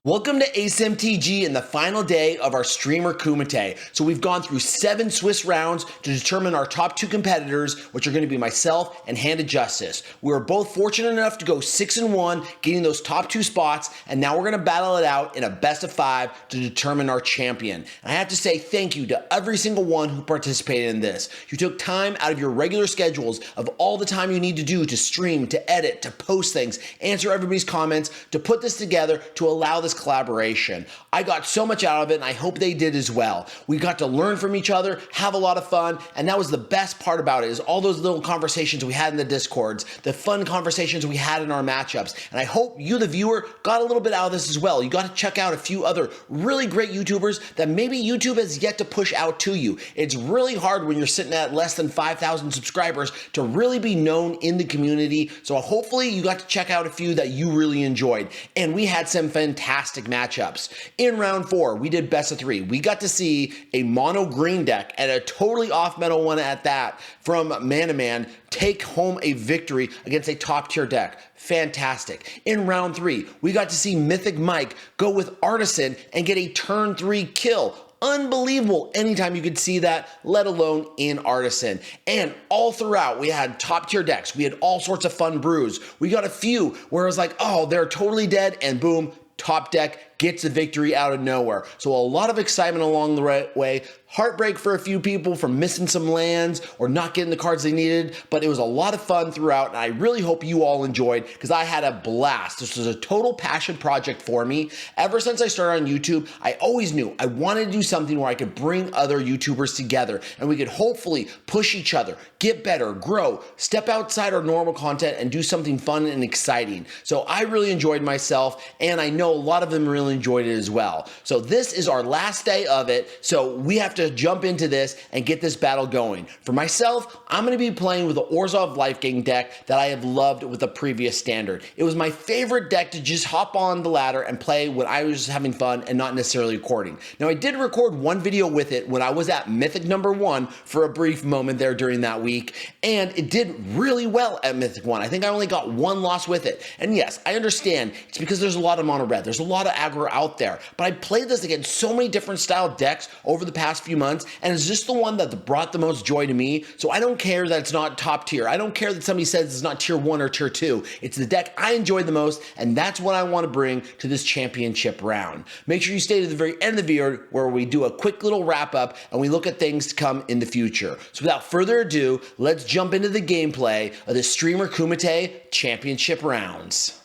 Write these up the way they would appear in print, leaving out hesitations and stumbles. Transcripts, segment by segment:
Welcome to Ace MTG and the final day of our Streamer Kumite. So we've gone through 7 Swiss rounds to determine our top 2 competitors, which are going to be myself and Handed Justice. We were both fortunate enough to go 6-1, getting those top 2 spots, and now we're going to battle it out in a best of 5 to determine our champion. And I have to say thank you to every single one who participated in this. You took time out of your regular schedules of all the time you need to do to stream, to edit, to post things, answer everybody's comments, to put this together, to allow this collaboration. I got so much out of it, and I hope they did as well. We got to learn from each other, have a lot of fun, and that was the best part about it, is all those little conversations we had in the Discords, the fun conversations we had in our matchups. And I hope you, the viewer, got a little bit out of this as well. You got to check out a few other really great YouTubers that maybe YouTube has yet to push out to you. It's really hard when you're sitting at less than 5,000 subscribers to really be known in the community. So hopefully you got to check out a few that you really enjoyed. And we had some fantastic matchups. In round 4, we did best of 3. We got to see a mono green deck and a totally off meta one at that from Man take home a victory against a top tier deck. Fantastic. In round 3, we got to see Mythic Mike go with Artisan and get a turn 3 kill. Unbelievable anytime you could see that, let alone in Artisan. And all throughout, we had top tier decks. We had all sorts of fun brews. We got a few where it was like, oh, they're totally dead, and boom, top deck gets the victory out of nowhere. So a lot of excitement along the way. Heartbreak for a few people for missing some lands or not getting the cards they needed, but it was a lot of fun throughout, and I really hope you all enjoyed because I had a blast. This was a total passion project for me. Ever since I started on YouTube, I always knew I wanted to do something where I could bring other YouTubers together and we could hopefully push each other, get better, grow, step outside our normal content and do something fun and exciting. So I really enjoyed myself, and I know a lot of them really enjoyed it as well. So this is our last day of it, so we have to jump into this and get this battle going. For myself, I'm going to be playing with the Orzhov Life Gain deck that I have loved with the previous standard. It was my favorite deck to just hop on the ladder and play when I was just having fun and not necessarily recording. Now, I did record one video with it when I was at Mythic number 1 for a brief moment there during that week, and it did really well at Mythic 1. I think I only got 1 loss with it. And yes, I understand it's because there's a lot of mono red. There's a lot of aggro out there, but I played this against so many different style decks over the past few months, and it's just the one that brought the most joy to me. So I don't care that it's not top tier. I don't care that somebody says it's not tier 1 or tier 2. It's the deck I enjoyed the most, and that's what I want to bring to this championship round. Make sure you stay to the very end of the video where we do a quick little wrap up and we look at things to come in the future. So without further ado, let's jump into the gameplay of the Streamer Kumite Championship rounds.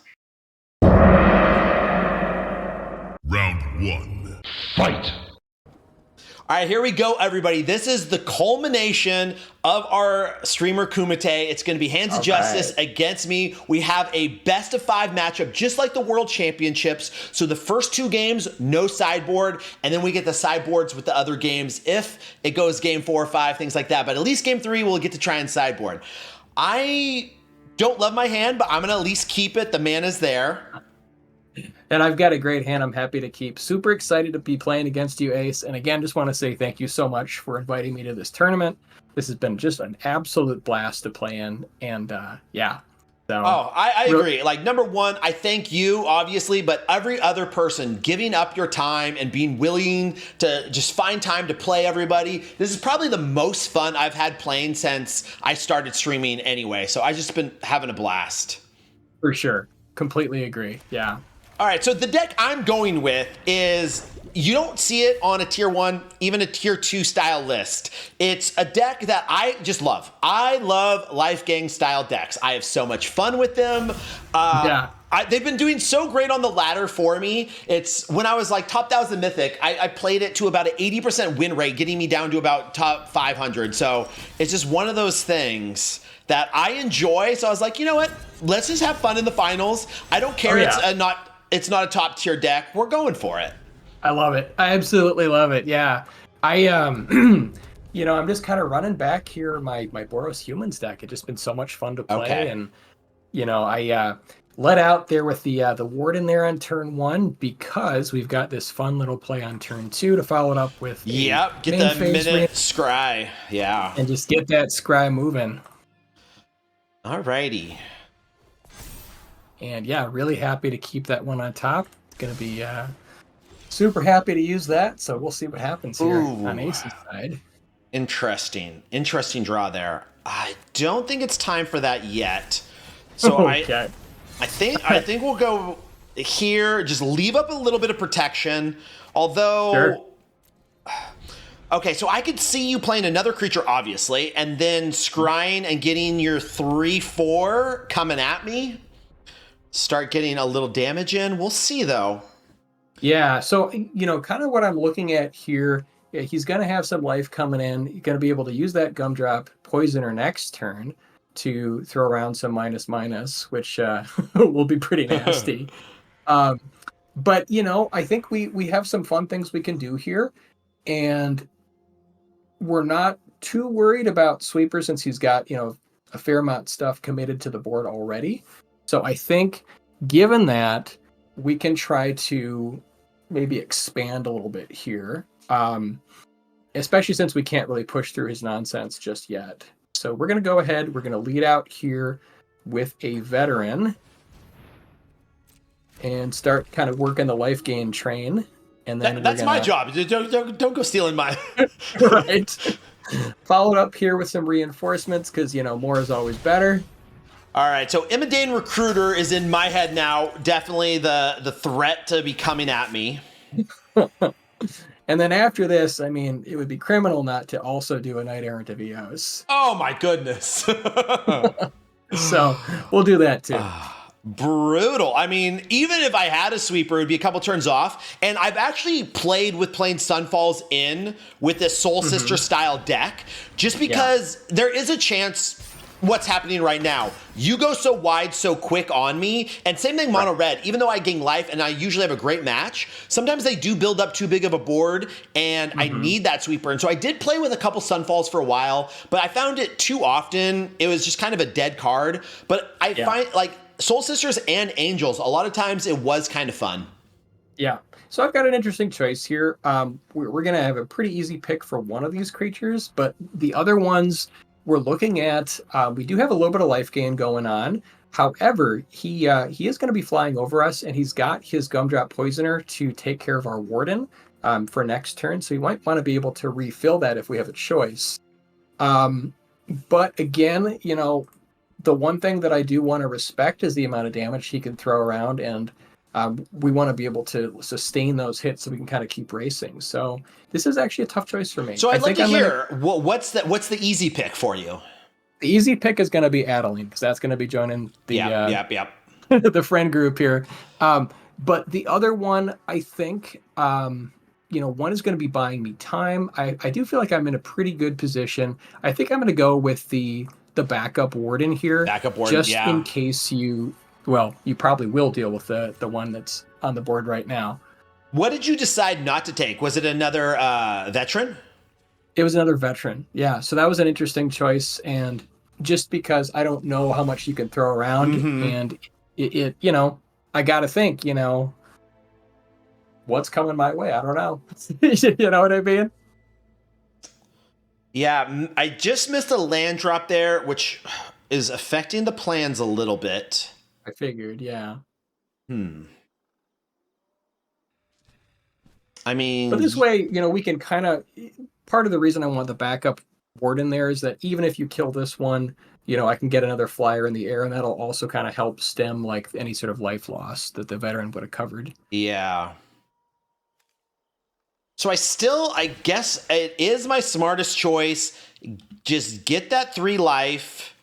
Round 1. Fight! All right, here we go, everybody. This is the culmination of our Streamer Kumite. It's going to be Hands of Justice against me. We have a best of 5 matchup, just like the World Championships. So the first 2 games, no sideboard, and then we get the sideboards with the other games if it goes game 4 or 5, things like that. But at least game 3, we'll get to try and sideboard. I don't love my hand, but I'm going to at least keep it. The mana's there. And I've got a great hand I'm happy to keep. Super excited to be playing against you, Ace. And again, just want to say thank you so much for inviting me to this tournament. This has been just an absolute blast to play in. And yeah. So, I agree. Like, number 1, I thank you, obviously, but every other person giving up your time and being willing to just find time to play everybody. This is probably the most fun I've had playing since I started streaming anyway. So I just been having a blast. For sure. Completely agree. Yeah. All right, so the deck I'm going with is, you don't see it on a tier 1, even a tier 2 style list. It's a deck that I just love. I love Life Gang style decks. I have so much fun with them. They've been doing so great on the ladder for me. It's when I was like top 1000 Mythic, I played it to about an 80% win rate, getting me down to about top 500. So it's just one of those things that I enjoy. So I was like, you know what? Let's just have fun in the finals. I don't care. It's not a top tier deck. We're going for it. I love it. I absolutely love it. Yeah. I you know, I'm just kind of running back here my Boros Humans deck. It's just been so much fun to play. And you know, I let out there with the Warden there on turn 1 because we've got this fun little play on turn 2 to follow it up with get the minute scry. Yeah. And just get that scry moving. Alrighty. And yeah, really happy to keep that one on top. going to be super happy to use that. So we'll see what happens here on Ace's side. Interesting draw there. I don't think it's time for that yet. So Okay. I think we'll go here. Just leave up a little bit of protection. Although, Sure. Okay, so I could see you playing another creature, obviously, and then scrying and getting your 3/4 coming at me. Start getting a little damage in. We'll see, though. Yeah, so, kind of what I'm looking at here, he's going to have some life coming in. He's going to be able to use that Gumdrop Poisoner next turn to throw around some minus, which will be pretty nasty. But, I think we have some fun things we can do here. And we're not too worried about Sweeper since he's got, a fair amount of stuff committed to the board already. So I think given that, we can try to maybe expand a little bit here, especially since we can't really push through his nonsense just yet. So we're going to go ahead. We're going to lead out here with a Veteran and start kind of working the life gain train. And then that's my job. Don't go stealing mine. Right. Followed up here with some reinforcements because, more is always better. All right, so Imadain Recruiter is in my head now. Definitely the threat to be coming at me. And then after this, it would be criminal not to also do a Knight Errant of Eos. Oh my goodness. So we'll do that too. Brutal. Even if I had a Sweeper, it would be a couple turns off. And I've actually played with playing Sunfalls in with this Soul Sister style deck, just because there is a chance what's happening right now. You go so wide so quick on me, and same thing mono red. Even though I gain life and I usually have a great match, sometimes they do build up too big of a board, and I need that Sweeper. And so I did play with a couple Sunfalls for a while, but I found it too often. It was just kind of a dead card. But I find Soul Sisters and Angels, a lot of times it was kind of fun. Yeah. So I've got an interesting choice here. We're going to have a pretty easy pick for one of these creatures, but the other ones we're looking at, we do have a little bit of life gain going on. However, he is going to be flying over us, and he's got his Gumdrop Poisoner to take care of our Warden for next turn. So you might want to be able to refill that if we have a choice. But again, the one thing that I do want to respect is the amount of damage he can throw around, and we want to be able to sustain those hits so we can kind of keep racing. So this is actually a tough choice for me. So I'd like to hear what's the easy pick for you. The easy pick is going to be Adeline, because that's going to be joining the the friend group here. But the other one, I think, one is going to be buying me time. I do feel like I'm in a pretty good position. I think I'm going to go with the backup Warden here. Backup Warden, just in case you probably will deal with the one that's on the board right now. What did you decide not to take? Was it another Veteran? It was another Veteran. Yeah. So that was an interesting choice. And just because I don't know how much you can throw around, and it I got to think, what's coming my way? I don't know. You know what I mean? Yeah, I just missed a land drop there, which is affecting the plans a little bit. I figured, yeah. But this way, we can kind of, part of the reason I want the backup Warden there is that even if you kill this one, I can get another flyer in the air, and that'll also kind of help stem any sort of life loss that the Veteran would have covered. Yeah. So I guess it is my smartest choice. Just get that 3 life,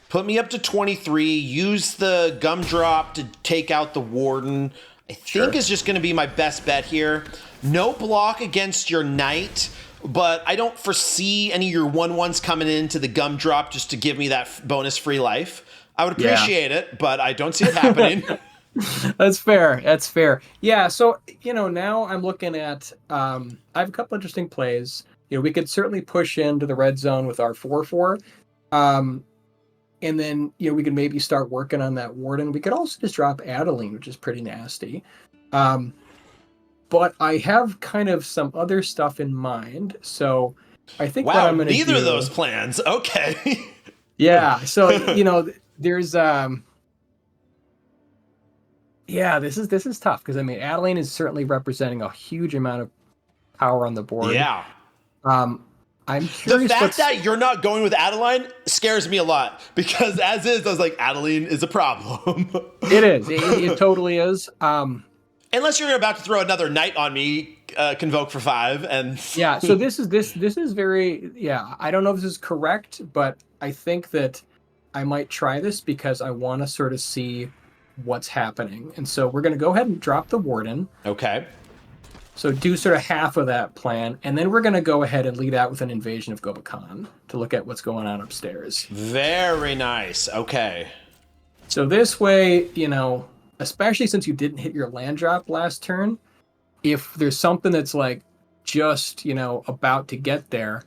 put me up to 23, use the Gumdrop to take out the Warden. I think is just going to be my best bet here. No block against your Knight, but I don't foresee any of your 1/1s coming into the Gumdrop just to give me that bonus free life. I would appreciate it, but I don't see it happening. That's fair. Yeah, so, now I'm looking at, I have a couple interesting plays. We could certainly push into the red zone with our 4/4. And then, we could maybe start working on that Warden. We could also just drop Adeline, which is pretty nasty. But I have kind of some other stuff in mind. So I think what I'm going to do... neither of those plans. Okay. Yeah. So, there's... Yeah, this is tough because I mean, Adeline is certainly representing a huge amount of power on the board. Yeah. I'm The curious. fact that you're not going with Adeline scares me a lot because as is, I was like, Adeline is a problem. It is. It totally is. Unless you're about to throw another knight on me, convoke for 5, and Yeah. So this is very. Yeah. I don't know if this is correct, but I think that I might try this because I want to sort of see what's happening. And so we're going to go ahead and drop the warden. Okay. So do sort of half of that plan, and then we're going to go ahead and lead out with an invasion of Gobakan to look at what's going on upstairs. Very nice. Okay. So this way, especially since you didn't hit your land drop last turn, if there's something that's like just, about to get there,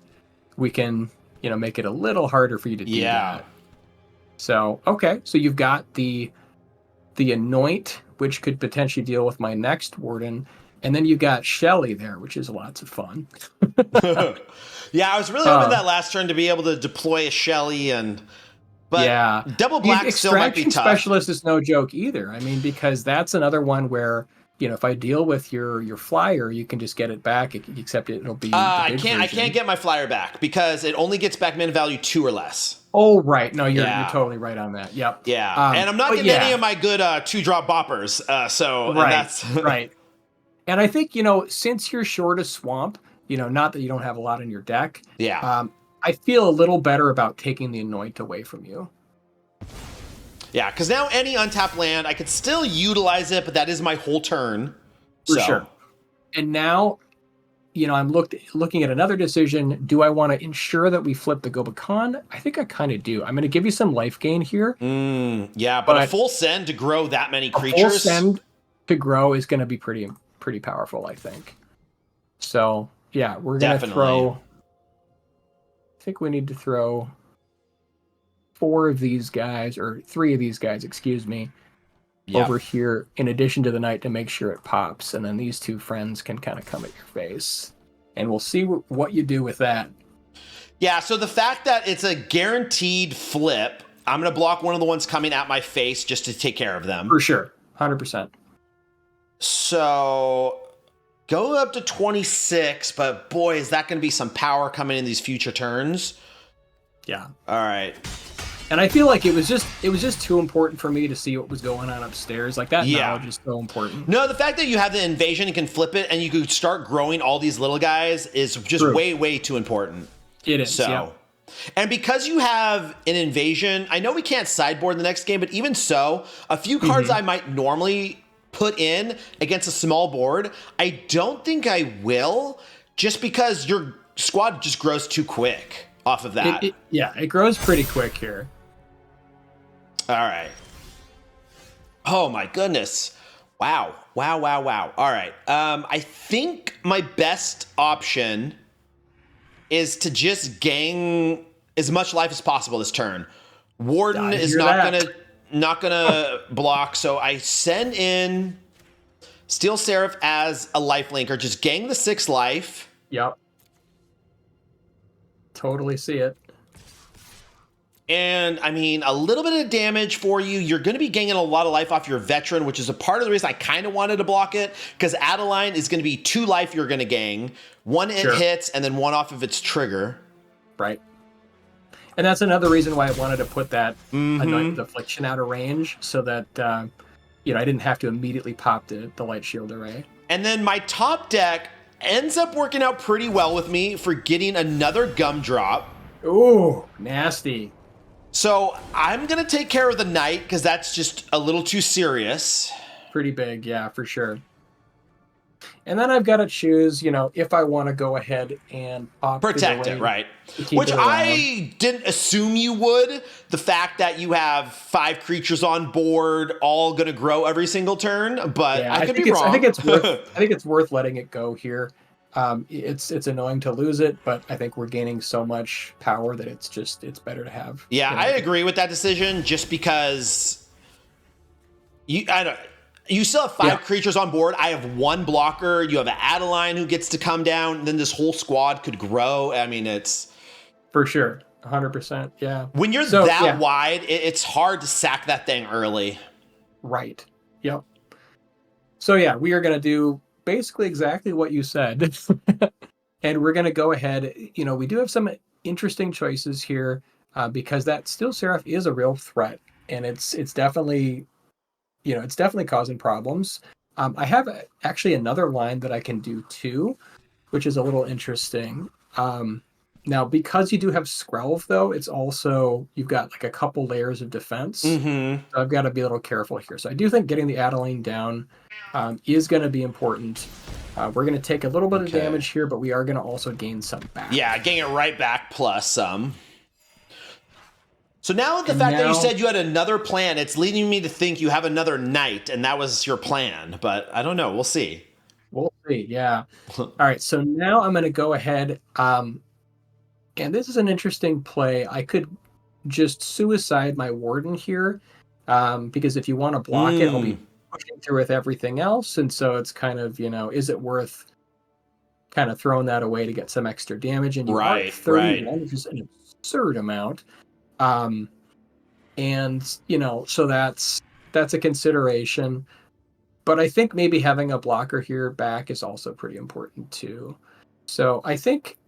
we can, make it a little harder for you to do that. So, okay. So you've got the Anoint, which could potentially deal with my next warden. And then you got Shelly there, which is lots of fun. Yeah, I was really hoping that last turn to be able to deploy a Shelly but yeah, double black still might be tough. Specialist is no joke either. I mean, because that's another one where, if I deal with your flyer, you can just get it back, except it'll be I can't get my flyer back because it only gets back mana value 2 or less. Oh, right. No, you're totally right on that. Yep. Yeah. And I'm not getting any of my good 2-drop boppers. Right. That's right. And I think, since you're short a swamp, not that you don't have a lot in your deck. Yeah. I feel a little better about taking the Anoint away from you. Yeah, because now any untapped land, I could still utilize it, but that is my whole turn. For sure. And now, I'm looking at another decision. Do I want to ensure that we flip the Gobakan? I think I kind of do. I'm going to give you some life gain here. Yeah, but a full send to grow that many creatures. A full send to grow is going to be pretty powerful, I think. So, yeah, we're going to throw... I think we need to throw 4 of these guys, or 3 of these guys, excuse me, over here in addition to the knight to make sure it pops. And then these 2 friends can kind of come at your face. And we'll see what you do with that. Yeah, so the fact that it's a guaranteed flip, I'm going to block one of the ones coming at my face just to take care of them. For sure. 100%. So go up to 26, but boy, is that going to be some power coming in these future turns. Yeah. All right. And I feel like it was just too important for me to see what was going on upstairs. Like that knowledge is so important. No, the fact that you have the invasion and can flip it and you could start growing all these little guys is just way, way too important. It is. So, and because you have an invasion, I know we can't sideboard the next game, but even so, a few cards I might normally put in against a small board, I don't think I will, just because your squad just grows too quick off of that. It grows pretty quick here. All right. Oh my goodness. Wow. All right. I think my best option is to just gang as much life as possible this turn. Warden is not gonna block, so I send in Steel Seraph as a life linker. Just gang the 6 life. Yep. Totally see it. And, I mean, a little bit of damage for you. You're going to be gaining a lot of life off your veteran, which is a part of the reason I kind of wanted to block it, because Adeline is going to be 2 life you're going to gain. 1 it hits, and then 1 off of its trigger. Right. And that's another reason why I wanted to put that Anointed Affliction out of range, so that, I didn't have to immediately pop the Light Shield Array. And then my top deck ends up working out pretty well with me for getting another Gumdrop. Ooh, nasty. So I'm going to take care of the Knight because that's just a little too serious. Pretty big, yeah, for sure. And then I've got to choose, if I want to go ahead and protect it, right? Which I didn't assume you would. The fact that you have 5 creatures on board, all going to grow every single turn, but yeah, I could be wrong. I think it's worth letting it go here. It's annoying to lose it, but I think we're gaining so much power that it's better to have. Yeah, I agree with that decision. Just because you still have 5 creatures on board. I have 1 blocker. You have an Adeline who gets to come down. And then this whole squad could grow. I mean, it's for sure 100%. Yeah. When you're that wide, it's hard to sack that thing early. Right. Yep. So yeah, we are going to do basically exactly what you said. And we're going to go ahead. We do have some interesting choices here because that Steel Seraph is a real threat, and it's definitely, it's definitely causing problems. I have actually another line that I can do too, which is a little interesting. Now, because you do have Skrelv, though, it's also, you've got like a couple layers of defense. So I've got to be a little careful here. So I do think getting the Adeline down is going to be important. We're going to take a little bit of damage here, but we are going to also gain some back. Yeah, getting it right back plus some. So now the fact that you said you had another plan, it's leading me to think you have another knight, and that was your plan. But I don't know. We'll see. We'll see, yeah. All right, so now I'm going to go ahead. And this is an interesting play. I could just suicide my Warden here, because if you want to block it, I'll be pushing through with everything else. And so it's kind of, is it worth kind of throwing that away to get some extra damage? And you are 31, which is an absurd amount. And so that's a consideration, but I think maybe having a blocker here back is also pretty important too. So I think,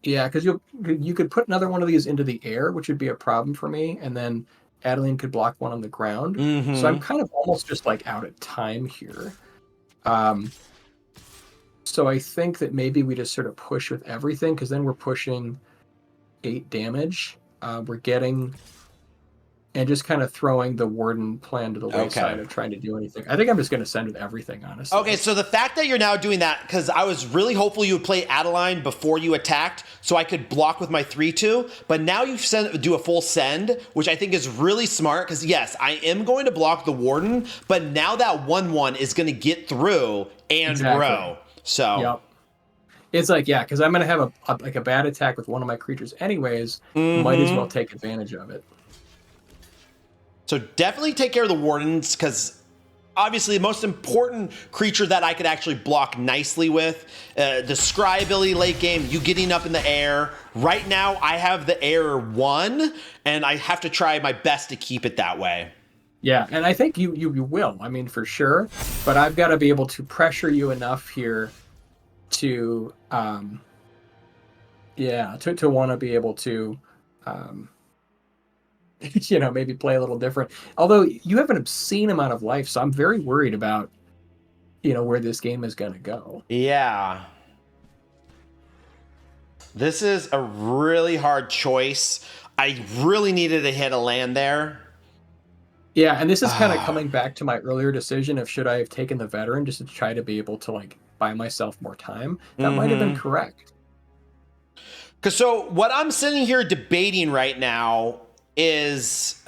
yeah, because you could put another one of these into the air, which would be a problem for me, and then Adeline could block one on the ground. So I'm kind of almost just like out of time here. So I think that maybe we just sort of push with everything, because then we're pushing 8 damage. We're getting, and just kind of throwing the Warden plan to the wayside of trying to do anything. I think I'm just going to send with everything, honestly. Okay, so the fact that you're now doing that, because I was really hopeful you would play Adeline before you attacked, so I could block with my 3/2, but now you do a full send, which I think is really smart, because yes, I am going to block the Warden, but now that 1/1 is going to get through and grow. So. Yep. It's like, yeah, because I'm going to have a bad attack with one of my creatures anyways. Might as well take advantage of it. So definitely take care of the Wardens, because obviously the most important creature that I could actually block nicely with, the Scry ability late game, you getting up in the air. Right now I have the air 1, and I have to try my best to keep it that way. Yeah, and I think you will. I mean, for sure. But I've got to be able to pressure you enough here to want to be able to maybe play a little different. Although you have an obscene amount of life, so I'm very worried about where this game is going to go. Yeah, this is a really hard choice. I really needed to hit a land there. Yeah, and this is kind of coming back to my earlier decision of should I have taken the veteran just to try to be able to like buy myself more time. That might have been correct. Because so what I'm sitting here debating right now is,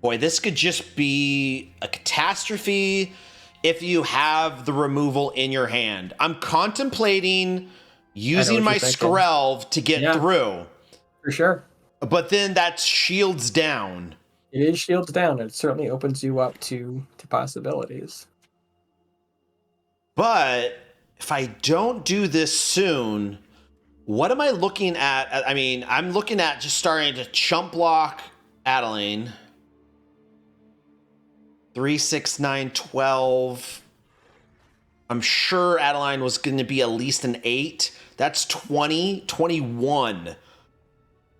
boy, this could just be a catastrophe if you have the removal in your hand. I'm contemplating using my Skrelv to get through. For sure. But then that's shields down. It is shields down. It certainly opens you up to possibilities. But if I don't do this soon, what am I looking at? I mean, I'm looking at just starting to chump block Adeline. 3, 6, 9, 12. I'm sure Adeline was going to be at least an 8. That's 20, 21.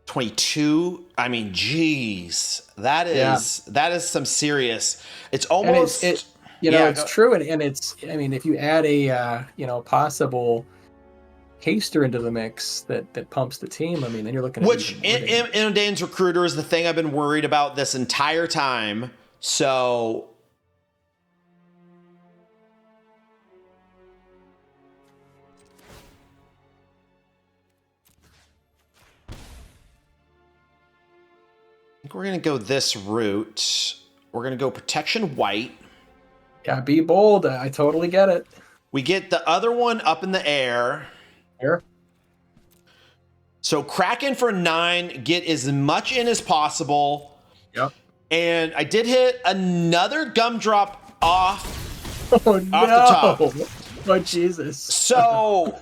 22. I mean, geez, that is some serious. It's almost it's true, and it's. I mean, if you add a possible haster into the mix that pumps the team, I mean, then you're looking at which in Dane's Recruiter is the thing I've been worried about this entire time. So. We're going to go this route. We're going to go Protection White. Yeah, be bold. I totally get it. We get the other one up in the air. Air. So Kraken for 9, get as much in as possible. Yep. And I did hit another Gumdrop off the top. Oh, Jesus. So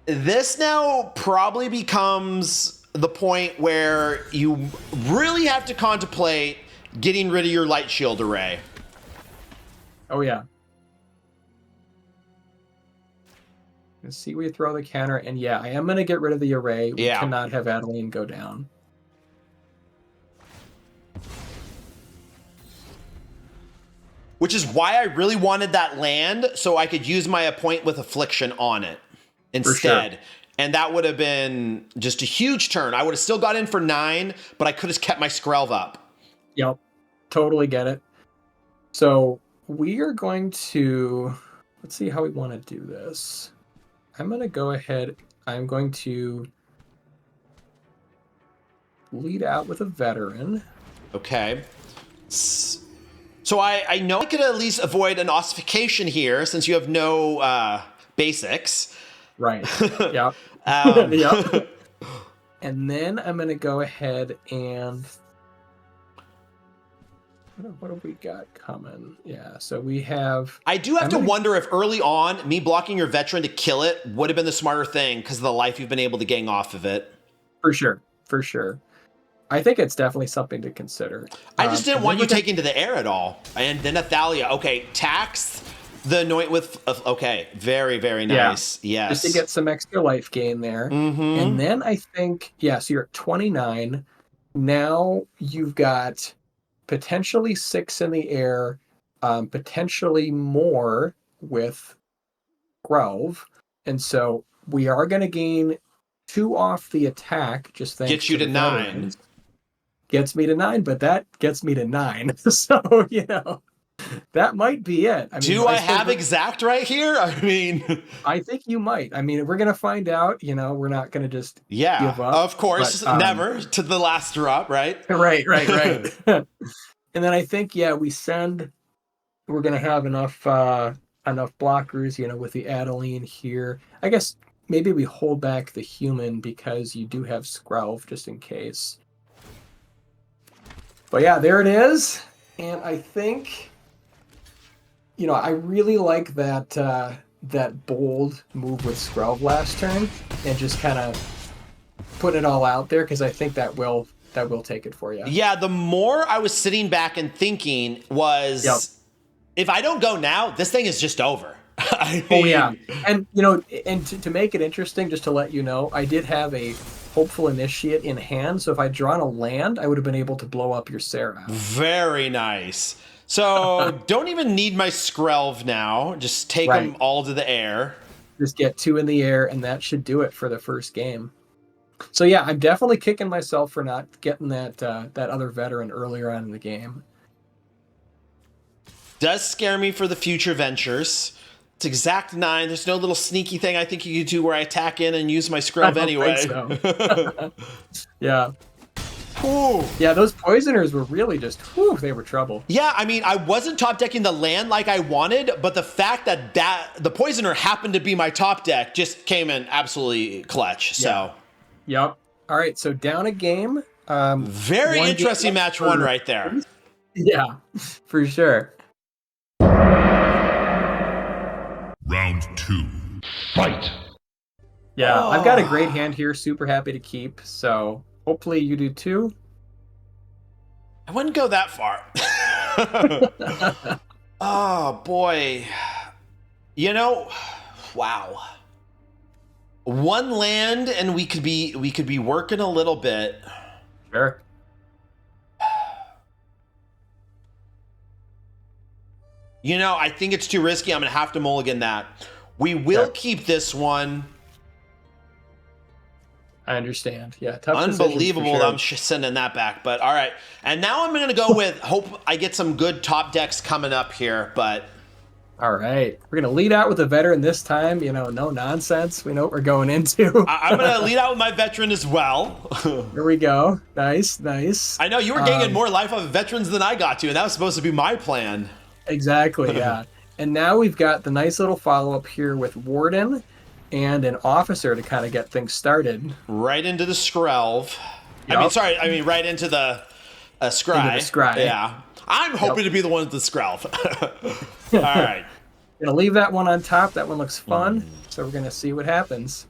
this now probably becomes the point where you really have to contemplate getting rid of your light shield array. Oh, yeah. Let's see where you throw the counter. And yeah, I am going to get rid of the array. We cannot have Adeline go down. Which is why I really wanted that land, so I could use my Appoint with Affliction on it instead. Sure. And that would have been just a huge turn. I would have still got in for 9, but I could have kept my Skrelv up. Yep, totally get it. So we are going to, let's see how we want to do this. I'm going to go ahead. I'm going to lead out with a veteran. Okay. So I know I could at least avoid an ossification here since you have no basics. Right. Yep. Yep. And then I'm going to go ahead and... What have we got coming? Yeah, so we have... I do have to wonder if early on, me blocking your veteran to kill it would have been the smarter thing because of the life you've been able to gang off of it. For sure. For sure. I think it's definitely something to consider. I just didn't want you taking to the air at all. And then Athalia. Okay, tax the anoint with... Okay, very, very nice. Yeah. Yes. Just to get some extra life gain there. Mm-hmm. And then I think... Yeah, so you're at 29. Now you've got potentially 6 in the air, potentially more with Grove. And so we are going to gain 2 off the attack. Just thanks Gets you to 9. Gets me to 9, but that gets me to 9. So, you know, that might be it. I mean, do I have exact right here? I mean, I think you might. I mean, we're going to find out, you know, we're not going to just give up. Of course, but, never to the last drop, right? Right. And then I think, we're going to have enough blockers, you know, with the Adeline here. I guess maybe we hold back the human because you do have Skrelv just in case. But yeah, there it is. And I think, you know, I really like that bold move with Skrelv last turn and just kind of put it all out there because I think that will take it for you. Yeah, the more I was sitting back and thinking was, if I don't go now, this thing is just over. I mean, and you know, and to make it interesting, just to let you know, I did have a Hopeful Initiate in hand, so if I'd drawn a land, I would have been able to blow up your Seraph. Very nice. So don't even need my Skrelv now. Just take them all to the air. Just get 2 in the air, and that should do it for the first game. So yeah, I'm definitely kicking myself for not getting that other veteran earlier on in the game. Does scare me for the future ventures. It's exact 9. There's no little sneaky thing I think you could do where I attack in and use my Skrelv anyway. So. Yeah. Ooh. Yeah, those poisoners were really just, they were trouble. Yeah, I mean, I wasn't top decking the land like I wanted, but the fact that the poisoner happened to be my top deck just came in absolutely clutch. So. Yep. All right, so down a game. Very interesting match 1 right there. Yeah, for sure. Round 2. Fight. Yeah, I've got a great hand here. Super happy to keep. So hopefully you do too. I wouldn't go that far. Oh boy. You know, wow. 1 land and we could be working a little bit. Sure. You know, I think it's too risky. I'm going to have to mulligan that. We will keep this one. I understand. Yeah, tough unbelievable sure. that I'm sending that back. But all right. And now I'm going to go with hope I get some good top decks coming up here. But all right. We're going to lead out with a veteran this time. You know, no nonsense. We know what we're going into. I'm going to lead out with my veteran as well. Here we go. Nice. I know you were gaining more life off of veterans than I got to. And that was supposed to be my plan. Exactly, yeah. And now we've got the nice little follow-up here with Warden and an Officer to kind of get things started. Right into the Skrelv. Yep. I mean, right into the Scry. Into the Scry. Yeah. I'm hoping to be the one with the Skrelv. All right. Gonna leave that one on top. That one looks fun. So we're gonna see what happens.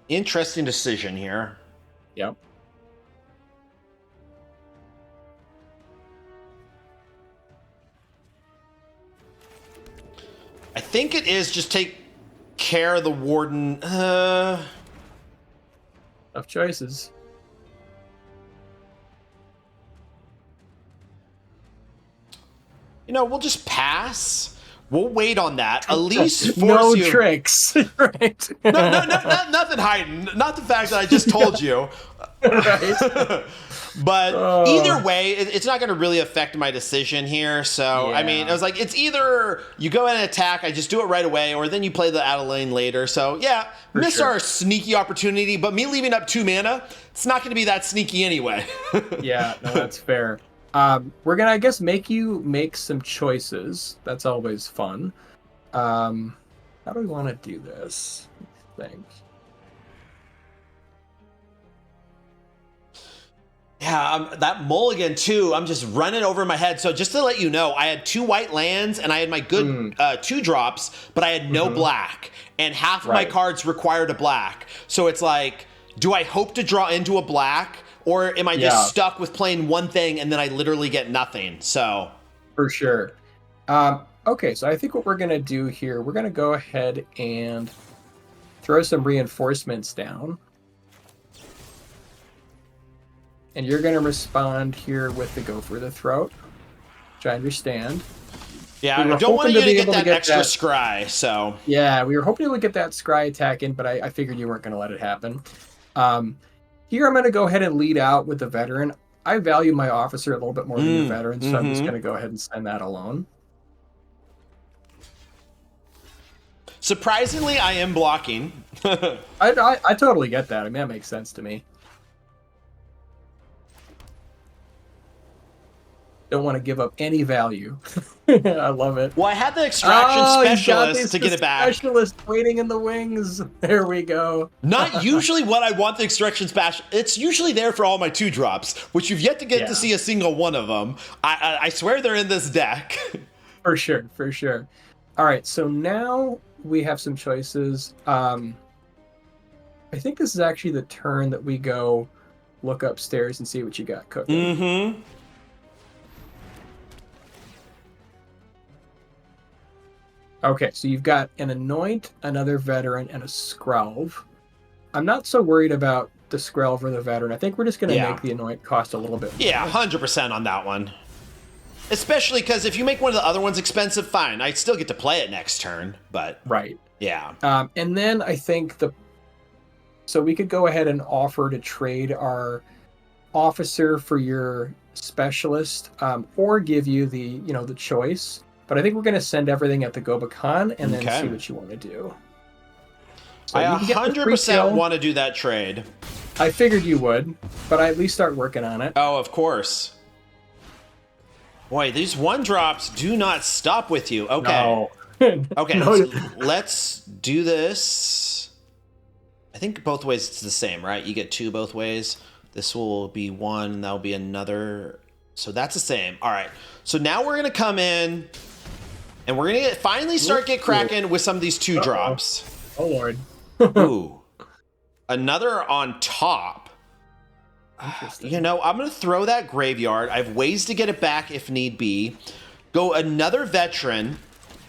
Interesting decision here. Yep. I think it is just take care of the warden. Tough choices. You know, we'll just pass. We'll wait on that. At least force no you. tricks, right? No, nothing hiding. Not the fact that I just told you. Right. But either way, it's not going to really affect my decision here. So, I mean, I was like, it's either you go in and attack, I just do it right away, or then you play the out of lane later. So, yeah, miss our sneaky opportunity. But me leaving up 2 mana, it's not going to be that sneaky anyway. Yeah, no, that's fair. We're going to, I guess, make you make some choices. That's always fun. How do we want to do this? I think. Yeah, that mulligan too, I'm just running over my head. So just to let you know, I had 2 white lands and I had my good 2 drops, but I had no black. And half of my cards required a black. So it's like, do I hope to draw into a black? Or am I just stuck with playing one thing and then I literally get nothing? So for sure. Okay, so I think what we're going to do here, we're going to go ahead and throw some reinforcements down. And you're going to respond here with the go for the throat, which I understand. Yeah, I don't want you to get that extra scry, so... Yeah, we were hoping to get that scry attack in, but I figured you weren't going to let it happen. Here I'm going to go ahead and lead out with the veteran. I value my officer a little bit more than the veteran, so I'm just going to go ahead and send that alone. Surprisingly, I am blocking. I totally get that. I mean, that makes sense to me. Don't want to give up any value. I love it. Well, I had the extraction specialist to get it back. Specialist waiting in the wings. There we go. Not usually what I want the extraction special. It's usually there for all my 2 drops, which you've yet to get to see a single one of them. I swear they're in this deck. For sure, for sure. All right, so now we have some choices. I think this is actually the turn that we go look upstairs and see what you got cooking. Mm-hmm. Okay, so you've got an Anoint, another Veteran, and a Skrelv. I'm not so worried about the Skrelv or the Veteran. I think we're just going to make the Anoint cost a little bit more. Yeah, 100% on that one. Especially because if you make one of the other ones expensive, fine. I still get to play it next turn, but... Right. Yeah. And then I think so we could go ahead and offer to trade our officer for your specialist, or give you the choice. But I think we're going to send everything at the Gobakan and then see what you want to do. So I 100% want to do that trade. I figured you would, but I at least start working on it. Oh, of course. Boy, these 1-drops do not stop with you. Okay. No. Okay, so let's do this. I think both ways it's the same, right? You get 2 both ways. This will be 1, and that will be another. So that's the same. All right. So now we're going to come in, and we're going to finally start get cracking with some of these 2 drops. Oh, Lord. Ooh. Another on top. You know, I'm going to throw that graveyard. I have ways to get it back if need be. Go another veteran.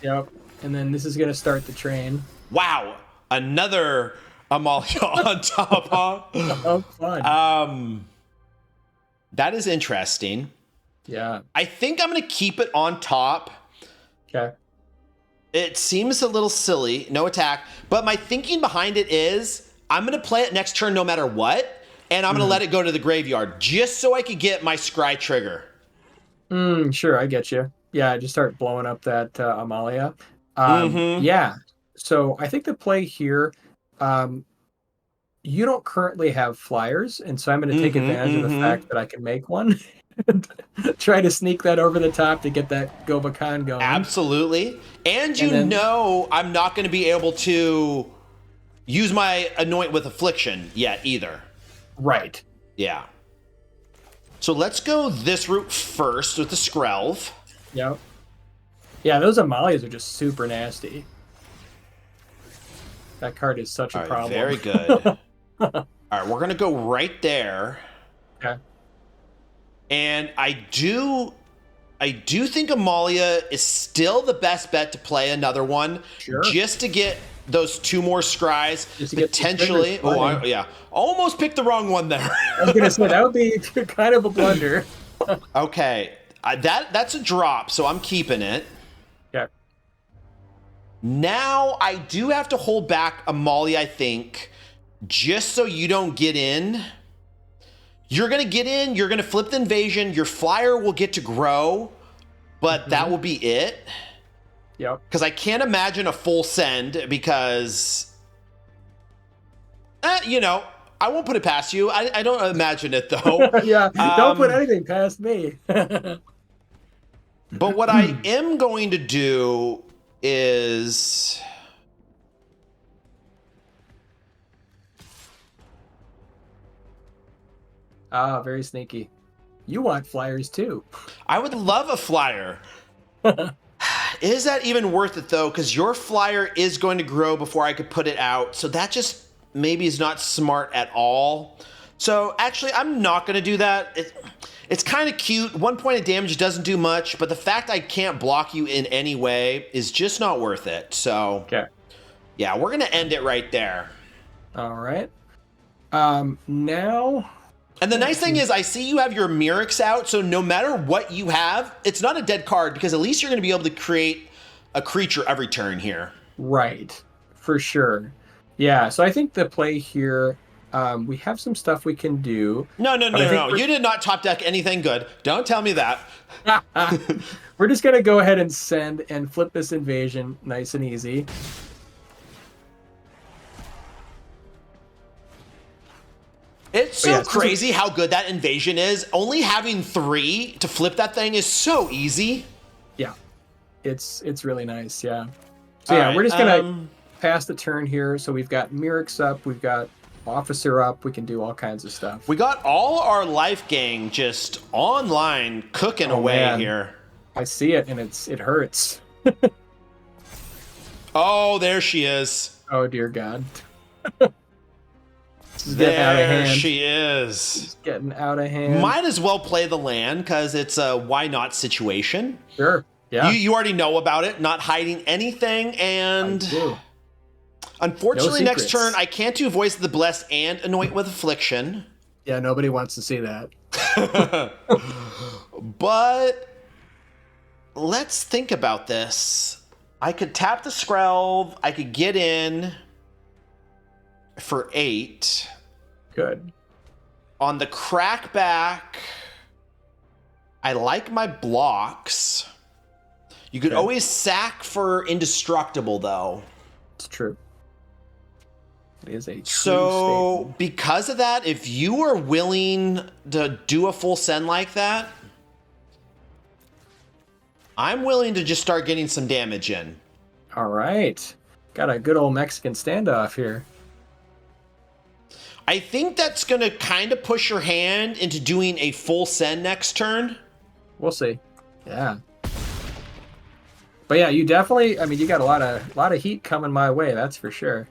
Yep. And then this is going to start the train. Wow. Another Amalia on top, huh? Oh, fun. That is interesting. Yeah. I think I'm going to keep it on top. Okay. It seems a little silly, no attack, but my thinking behind it is I'm going to play it next turn no matter what, and I'm going to let it go to the graveyard just so I could get my scry trigger. Sure, I get you. Yeah, just start blowing up that Amalia. Yeah. So I think the play here, you don't currently have flyers, and so I'm going to take advantage of the fact that I can make one. Try to sneak that over the top to get that Gobakan going. Absolutely. And know I'm not going to be able to use my Anoint with Affliction yet either. Right. Yeah. So let's go this route first with the Skrelv. Yep. Yeah, those Amalias are just super nasty. That card is such a problem. Very good. All right, we're gonna go right there. Okay. And I do think Amalia is still the best bet to play another one, Sure. just to get those 2 more scries potentially. Yeah, almost picked the wrong one there. I was gonna say that would be kind of a blunder. Okay, that's a drop, so I'm keeping it. Okay. Now I do have to hold back Amalia, I think, just so you don't get in. You're going to get in, you're going to flip the invasion, your flyer will get to grow, but that will be it. Yep. Because I can't imagine a full send because, you know, I won't put it past you. I don't imagine it, though. Yeah, don't put anything past me. But what I am going to do is... Ah, very sneaky. You want flyers too. I would love a flyer. Is that even worth it, though? Because your flyer is going to grow before I could put it out. So that just maybe is not smart at all. So actually, I'm not going to do that. It's kind of cute. 1 point of damage doesn't do much, but the fact I can't block you in any way is just not worth it. So Okay. Yeah, we're going to end it right there. All right. Now... And the nice thing is I see you have your Mirrex out, so no matter what you have, it's not a dead card because at least you're going to be able to create a creature every turn here. Right, for sure. Yeah, so I think the play here, we have some stuff we can do. No. You did not top deck anything good. Don't tell me that. We're just going to go ahead and send and flip this invasion nice and easy. It's so crazy how good that invasion is. Only having 3 to flip that thing is so easy. Yeah, it's really nice, yeah. So yeah, we're just going to pass the turn here. So we've got Mirrex up, we've got Officer up, we can do all kinds of stuff. We got all our life gang just online cooking away here. I see it, and it hurts. Oh, there she is. Oh, dear God. There she is. It's getting out of hand. Might as well play the land because it's a why not situation. Sure. Yeah. You already know about it, not hiding anything, and unfortunately, No next turn I can't do Voice of the Blessed and Anoint with Affliction. Yeah, nobody wants to see that. But let's think about this. I could tap the Skrelv. I could get in for 8. Good. On the crackback, I like my blocks. You could always sack for Indestructible, though. It's true. It is a true statement. Because of that, if you are willing to do a full send like that, I'm willing to just start getting some damage in. All right. Got a good old Mexican standoff here. I think that's going to kind of push your hand into doing a full send next turn. We'll see. Yeah. But yeah, you definitely, I mean, you got a lot of heat coming my way, that's for sure.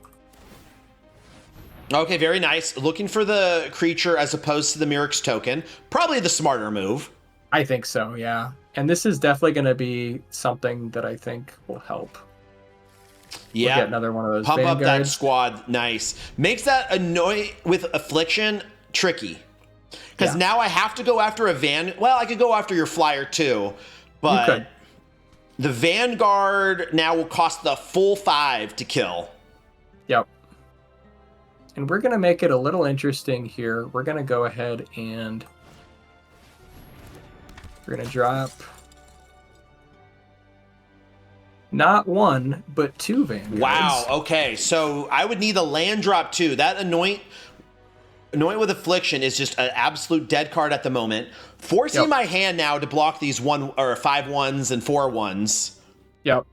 Okay, very nice. Looking for the creature as opposed to the Mirrex token. Probably the smarter move. I think so, yeah. And this is definitely going to be something that I think will help. Yeah, we'll get another one of those pump Vanguards. up that squad. Nice. Makes that Annoy with Affliction tricky. Because now I have to go after a Well, I could go after your flyer too. But the Vanguard now will cost the full 5 to kill. Yep. And we're going to make it a little interesting here. We're going to go ahead and we're going to drop not 1, but 2 Vanguards. Wow, okay. So I would need a land drop too. That Anoint with Affliction is just an absolute dead card at the moment. Forcing my hand now to block these 5 1s and 4 1s. Yep.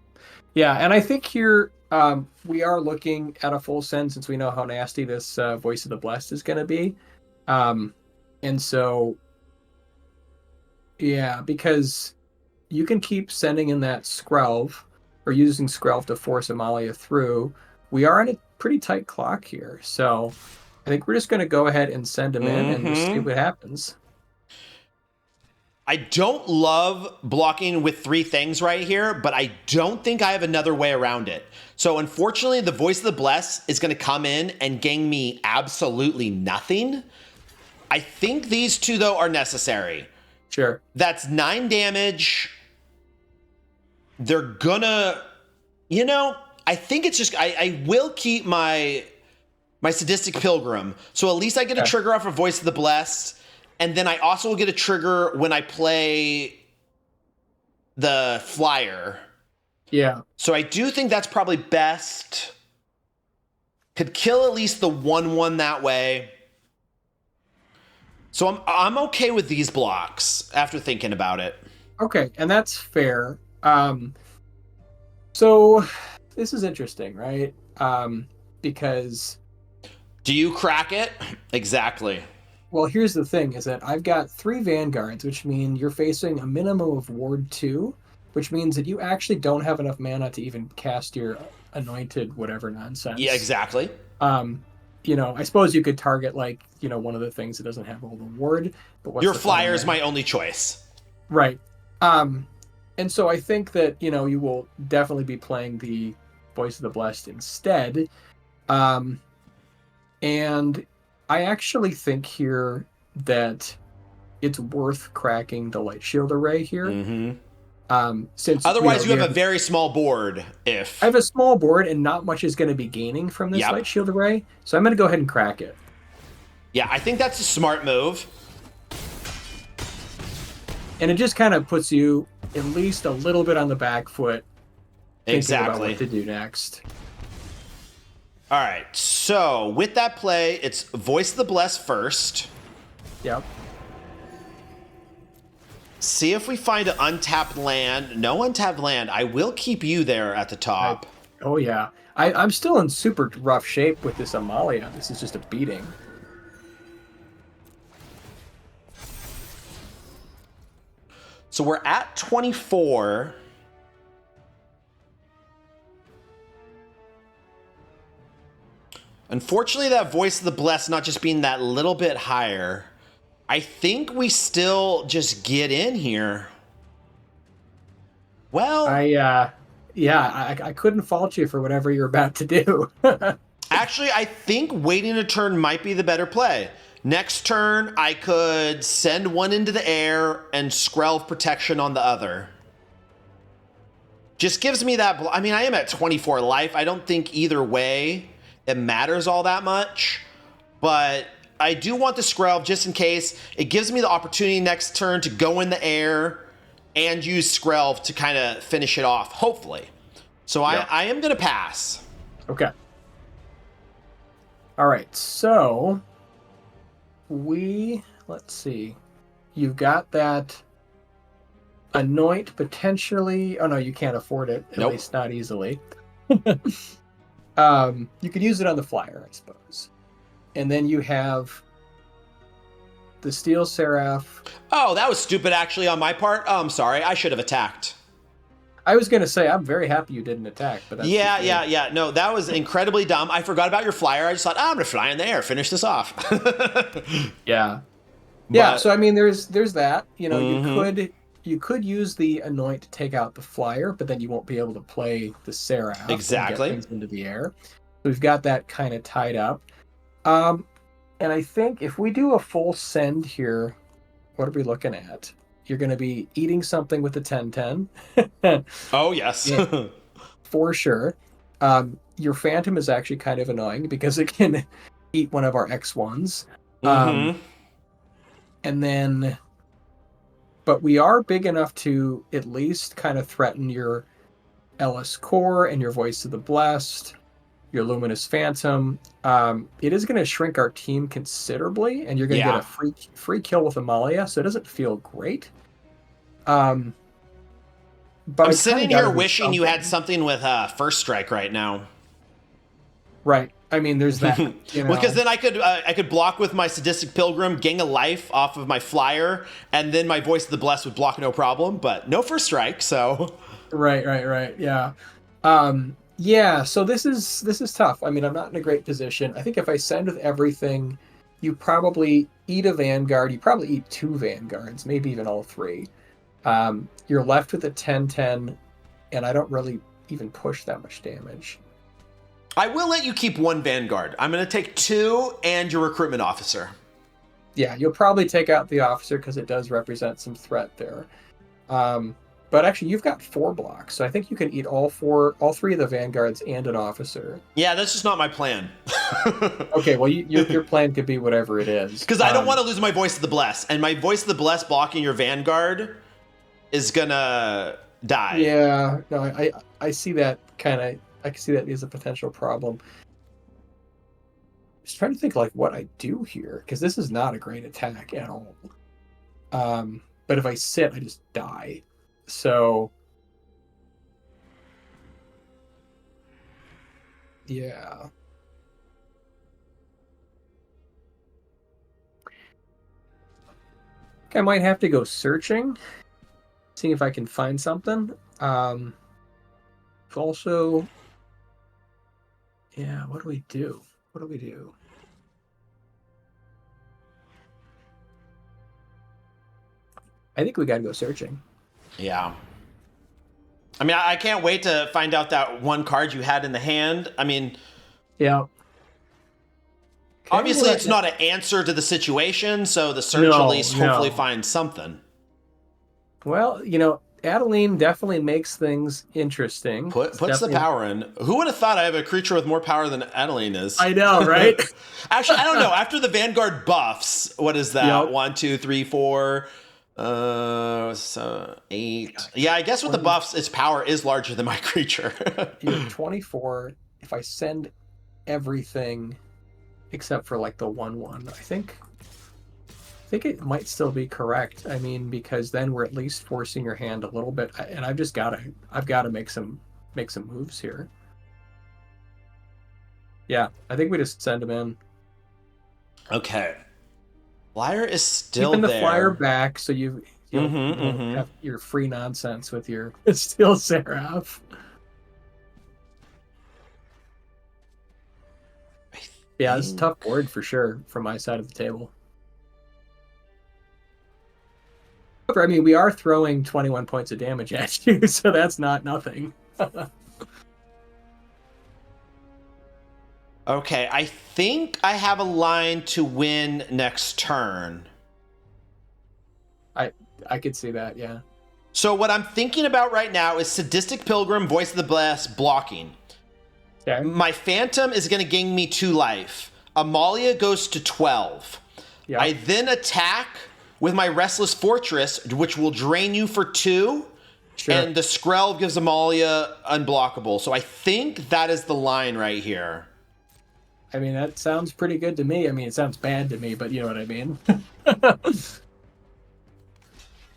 Yeah, and I think here we are looking at a full send since we know how nasty this Voice of the Blessed is going to be. And so, yeah, because you can keep sending in that Skrelv or using Skrelv to force Amalia through. We are in a pretty tight clock here. So I think we're just going to go ahead and send him in and just see what happens. I don't love blocking with 3 things right here, but I don't think I have another way around it. So unfortunately, the Voice of the Blessed is going to come in and gang me absolutely nothing. I think these 2, though, are necessary. Sure. That's 9 damage. They're gonna, I think it's just, I will keep my Sadistic Pilgrim. So at least I get a trigger off of Voice of the Blessed. And then I also will get a trigger when I play the Flyer. Yeah. So I do think that's probably best. Could kill at least the 1/1 that way. So I'm okay with these blocks after thinking about it. Okay, and that's fair. So this is interesting, right? Because do you crack it? Exactly. Well, here's the thing, is that I've got 3 Vanguards, which mean you're facing a minimum of Ward 2, which means that you actually don't have enough mana to even cast your anointed whatever nonsense. Yeah, exactly. I suppose you could target, one of the things that doesn't have all the ward. But what's your Flyer is my only choice. Right. And so I think that, you will definitely be playing the Voice of the Blessed instead. And I actually think here that it's worth cracking the Light Shield Array here. Since otherwise you have a very small board. I have a small board and not much is going to be gaining from this Light Shield Array, so I'm going to go ahead and crack it. Yeah, I think that's a smart move. And it just kind of puts you at least a little bit on the back foot. Exactly. About what to do next. All right, so with that play, it's Voice of the Blessed first. Yep. See if we find an untapped land. No untapped land. I will keep you there at the top. Oh, yeah. I'm still in super rough shape with this Amalia. This is just a beating. So we're at 24. Unfortunately, that Voice of the Blessed not just being that little bit higher. I think we still just get in here. Well, I couldn't fault you for whatever you're about to do. Actually, I think waiting a turn might be the better play. Next turn, I could send one into the air and Skrelv protection on the other. Just gives me that. I mean, I am at 24 life. I don't think either way it matters all that much, but I do want the Skrelv just in case. It gives me the opportunity next turn to go in the air and use Skrelv to kind of finish it off, hopefully. So yeah. I am going to pass. Okay. All right, so let's see. You've got that Anoint potentially. Oh, no, you can't afford it, at least not easily. You could use it on the Flyer, I suppose. And then you have the Steel Seraph. Oh, that was stupid, actually, on my part. Oh, I'm sorry. I should have attacked. I was going to say, I'm very happy you didn't attack. But that's yeah. No, that was incredibly dumb. I forgot about your Flyer. I just thought, I'm going to fly in the air, finish this off. Yeah. Yeah, so, I mean, there's that. You know, you could use the Anoint to take out the Flyer, but then you won't be able to play the Seraph. Exactly. And get things into the air. So we've got that kind of tied up. And I think if we do a full send here, what are we looking at? You're going to be eating something with the 10-10. Oh, yes. Yeah, for sure. Your Phantom is actually kind of annoying because it can eat one of our X1s. And then, but we are big enough to at least kind of threaten your Ellis Core and your Voice of the Blessed, your Luminous Phantom. It is going to shrink our team considerably, and you're going to get a free kill with Amalia, so it doesn't feel great. But I'm sitting here wishing you had something with First Strike right now. Right. I mean, there's that. Because then I could block with my Sadistic Pilgrim, gain a life off of my Flyer, and then my Voice of the Blessed would block no problem. But no First Strike, so. Right. Yeah. Yeah, so this is tough. I mean, I'm not in a great position. I think if I send with everything, you probably eat a Vanguard. You probably eat two Vanguards, maybe even all three. You're left with a 10-10, and I don't really even push that much damage. I will let you keep one Vanguard. I'm going to take two and your recruitment officer. Yeah, you'll probably take out the officer because it does represent some threat there. But actually, you've got 4 blocks, so I think you can eat all 3 of the Vanguards and an officer. Yeah, that's just not my plan. Okay, well, your plan could be whatever it is. Because I don't want to lose my Voice of the Bless, and my Voice of the Bless blocking your Vanguard is gonna die. Yeah, no, I see that I can see that as a potential problem. Just trying to think like what I do here, because this is not a great attack at all. But if I sit, I just die. So yeah. I might have to go searching, seeing if I can find something. Also, yeah, what do we do? What do we do? I think we gotta go searching. Yeah. I mean, I can't wait to find out that one card you had in the hand. I mean, yeah. Obviously, it's not an answer to the situation, so the search at least hopefully finds something. Well, Adeline definitely makes things interesting. Puts the power in. Who would have thought I have a creature with more power than Adeline is? I know, right? Actually, I don't know. After the Vanguard buffs, what is that? Yep. 1, 2, 3, 4, so 8. Yeah, I guess with the buffs, its power is larger than my creature. You're 24. If I send everything except for like the 1/1, I think it might still be correct. I mean, because then we're at least forcing your hand a little bit, and I've got to make some moves here. Yeah, I think we just send him in. Okay. Flyer is still keeping the there. flyer back, so you have your free nonsense with your Steel Seraph. Yeah, it's a tough board for sure from my side of the table. I mean, we are throwing 21 points of damage at you, so that's not nothing. Okay, I think I have a line to win next turn. I could see that, yeah. So what I'm thinking about right now is Sadistic Pilgrim, Voice of the Blessed, blocking. Okay. My Phantom is going to gain me 2 life. Amalia goes to 12. Yeah. I then attack with my Restless Fortress, which will drain you for 2. Sure. And the Skrelv gives Amalia unblockable. So I think that is the line right here. I mean, that sounds pretty good to me. I mean, it sounds bad to me, but you know what I mean.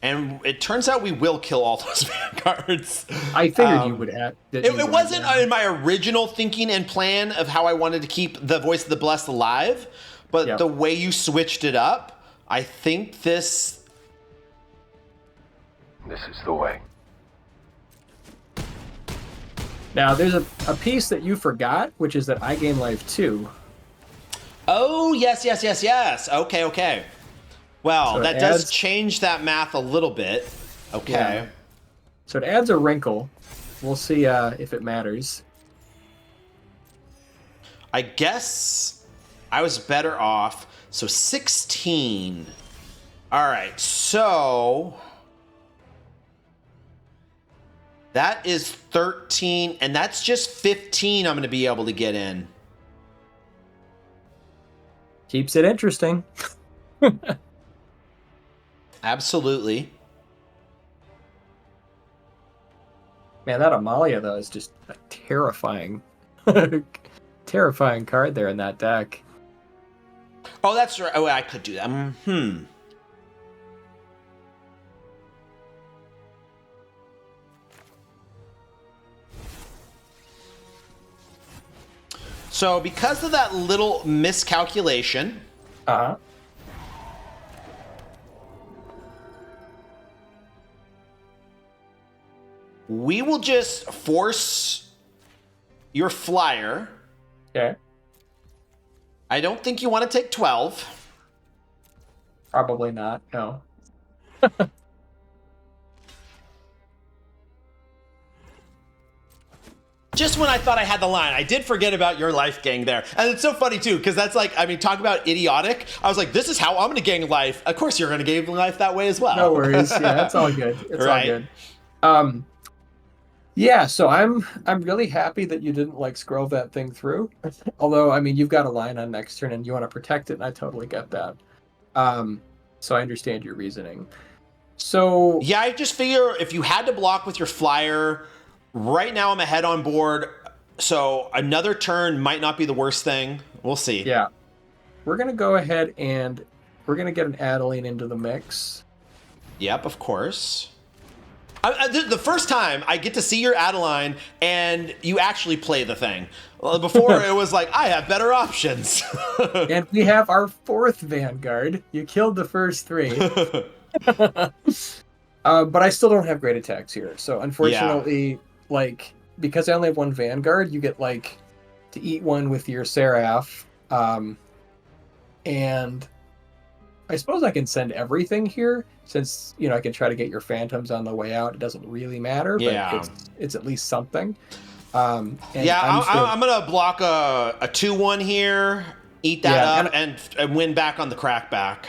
And it turns out we will kill all those Vanguards. I figured you would add. It wasn't in my original thinking and plan of how I wanted to keep the Voice of the Blessed alive, but the way you switched it up, I think this... This is the way. Now, there's a piece that you forgot, which is that I gain life too. Oh, yes. Okay. Well, so that does change that math a little bit. Okay. Yeah. So it adds a wrinkle. We'll see if it matters. I guess I was better off. So 16. All right, so... that is 13, and that's just 15 I'm going to be able to get in. Keeps it interesting. Absolutely. Man, that Amalia, though, is just a terrifying, terrifying card there in that deck. Oh, that's right. Oh, I could do that. So, because of that little miscalculation, we will just force your flyer. Okay. I don't think you want to take 12. Probably not. No. Just when I thought I had the line, I did forget about your life gang there. And it's so funny too, because that's like, I mean, talk about idiotic. I was like, this is how I'm going to gang life. Of course you're going to gang life that way as well. No worries. Yeah, it's all good. It's Right. all good. Yeah, so I'm really happy that you didn't like scroll that thing through. Although, I mean, you've got a line on next turn and you want to protect it, and I totally get that. So I understand your reasoning. So Yeah, I just figure if you had to block with your flyer, right now I'm ahead on board, so another turn might not be the worst thing. We'll see. yeah, we're gonna go ahead and we're gonna get an Adeline into the mix. Yep, of course. The first time I get to see your Adeline and you actually play the thing. Well, before it was like, I have better options. And we have our 4th Vanguard. You killed the first 3. But I still don't have great attacks here. So unfortunately, like, because I only have 1 Vanguard, you get like to eat 1 with your Seraph. And I suppose I can send everything here, since, you know, I can try to get your Phantoms on the way out. It doesn't really matter, but it's at least something. And I'm going to block a 2-1 here, eat that up, and win back on the crackback.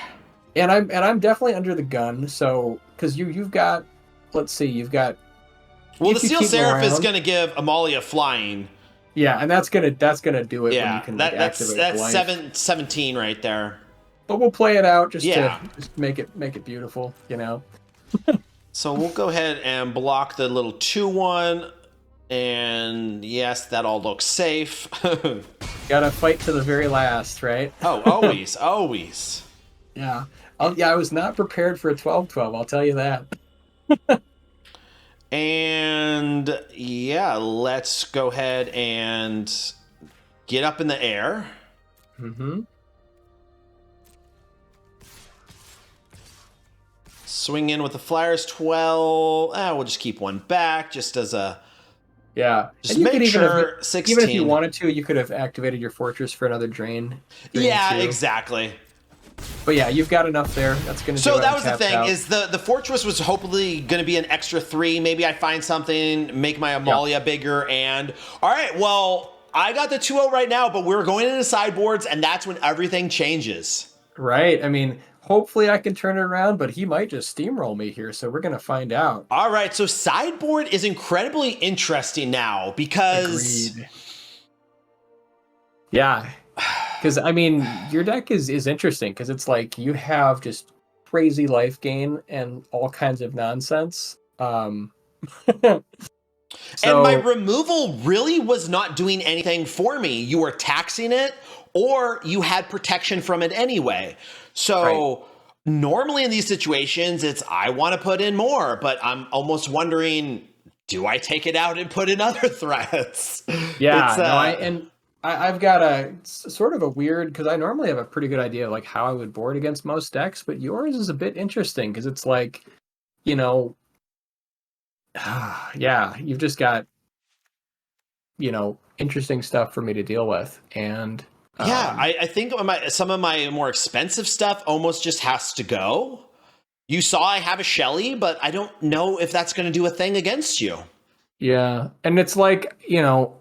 And I'm definitely under the gun, so, because you've got, let's see, you've got... Well, the Steel Seraph is going to give Amalia flying. Yeah, and that's gonna do it when you can that's activate 17 right there. But we'll play it out just to make it beautiful, you know. So we'll go ahead and block the little 2-1, and yes, that all looks safe. Gotta fight to the very last, right? Oh, always, always. Yeah. I was not prepared for a 12-12, I'll tell you that. And yeah, let's go ahead and get up in the air. Mm-hmm. Swing in with the Flyers 12. We'll just keep 1 back, just as a... Yeah. Just make sure 16. Even if you wanted to, you could have activated your Fortress for another drain. Yeah, exactly. But yeah, you've got enough there. That's going to do it. So that was the thing, is the Fortress was hopefully going to be an extra 3. Maybe I find something, make my Amalia bigger, and... All right, well, I got the 2-0 right now, but we're going into sideboards, and that's when everything changes. Right. I mean, hopefully I can turn it around, but he might just steamroll me here, so we're going to find out. All right, so sideboard is incredibly interesting now, because... Agreed. Yeah. Because, I mean, your deck is interesting, because it's like you have just crazy life gain and all kinds of nonsense. And my removal really was not doing anything for me. You were taxing it, or you had protection from it anyway. So normally in these situations, it's I want to put in more, but I'm almost wondering, do I take it out and put in other threats? Yeah, I've got a sort of a weird, because I normally have a pretty good idea of like how I would board against most decks, but yours is a bit interesting because it's like, you know, yeah, you've just got, you know, interesting stuff for me to deal with. And I think some of my more expensive stuff almost just has to go. You saw I have a Shelly, but I don't know if that's going to do a thing against you. Yeah, and it's like, you know,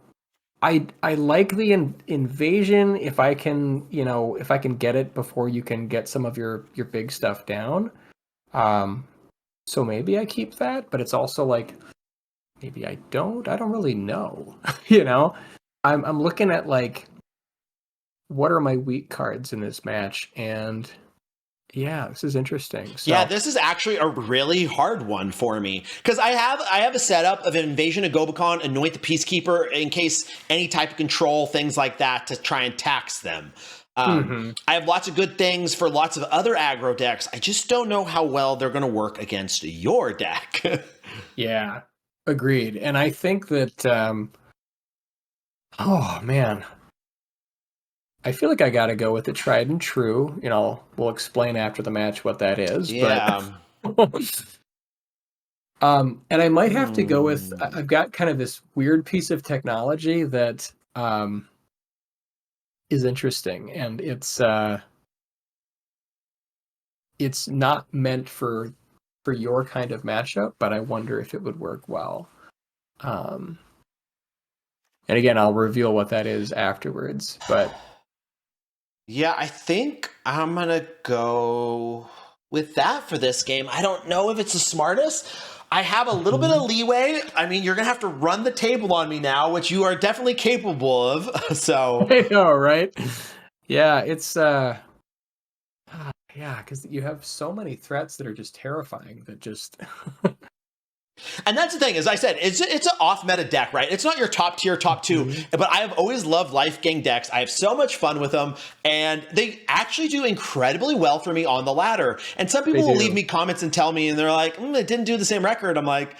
I like the invasion if I can, you know, if I can get it before you can get some of your big stuff down. So maybe I keep that, but it's also like maybe I don't. I don't really know. You know, I'm looking at like what are my weak cards in this match, and yeah, this is interesting. So, yeah, this is actually a really hard one for me because I have a setup of an Invasion of Gobekon, Anoint the Peacekeeper in case any type of control, things like that, to try and tax them. I have lots of good things for lots of other aggro decks. I just don't know how well they're going to work against your deck. Yeah, agreed. And I think that, oh man, I feel like I got to go with the tried and true. You know, we'll explain after the match what that is. Yeah. But And I might have to go with, I've got kind of this weird piece of technology that is interesting, and it's not meant for your kind of matchup, but I wonder if it would work well. And again, I'll reveal what that is afterwards, but yeah, I think I'm gonna go with that for this game. I don't know if it's the smartest. I have a little bit of leeway. I mean, you're gonna have to run the table on me now, which you are definitely capable of. So I know, right? Yeah, it's yeah, because you have so many threats that are just terrifying that just and that's the thing, as I said, it's an off meta deck, right? It's not your top tier, top two, but I have always loved life gain decks. I have so much fun with them, and they actually do incredibly well for me on the ladder. And some people will leave me comments and tell me, and they're like, it didn't do the same record. I'm like,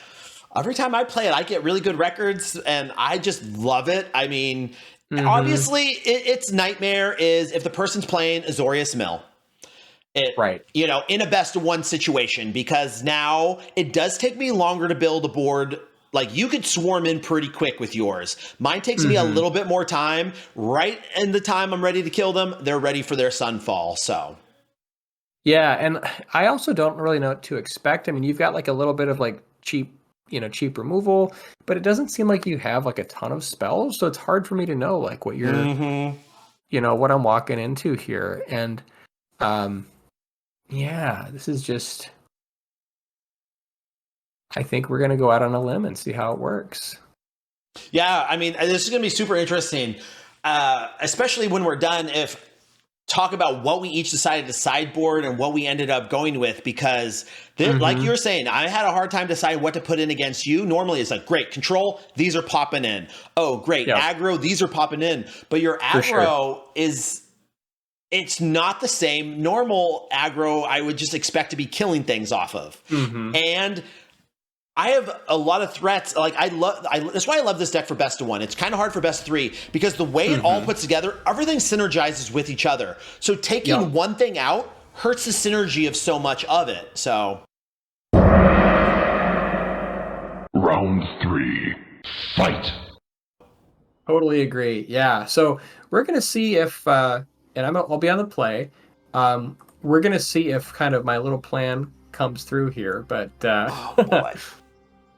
every time I play it, I get really good records, and I just love it. I mean, obviously, its nightmare is if the person's playing Azorius Mill. Right. You know, in a best of one situation, because now it does take me longer to build a board. Like, you could swarm in pretty quick with yours. Mine takes me a little bit more time. Right in the time I'm ready to kill them, they're ready for their sunfall. So, yeah, and I also don't really know what to expect. I mean, you've got like a little bit of like cheap removal, but it doesn't seem like you have like a ton of spells, so it's hard for me to know like what you're, what I'm walking into here. And yeah, this is just, I think we're going to go out on a limb and see how it works. yeah, I mean, this is going to be super interesting, especially when we're done, if talk about what we each decided to sideboard and what we ended up going with, because like you were saying, I had a hard time deciding what to put in against you. Normally it's like, great, control, these are popping in. Oh, great, aggro, these are popping in. But your aggro is... it's not the same. Normal aggro, I would just expect to be killing things off of. And I have a lot of threats. Like, that's why I love this deck for best of one. It's kind of hard for best of three, because the way it all puts together, everything synergizes with each other. So taking one thing out hurts the synergy of so much of it. So. Round 3. Fight. Totally agree. Yeah. So we're going to see if, and I'll be on the play. We're going to see if kind of my little plan comes through here, but Oh, boy.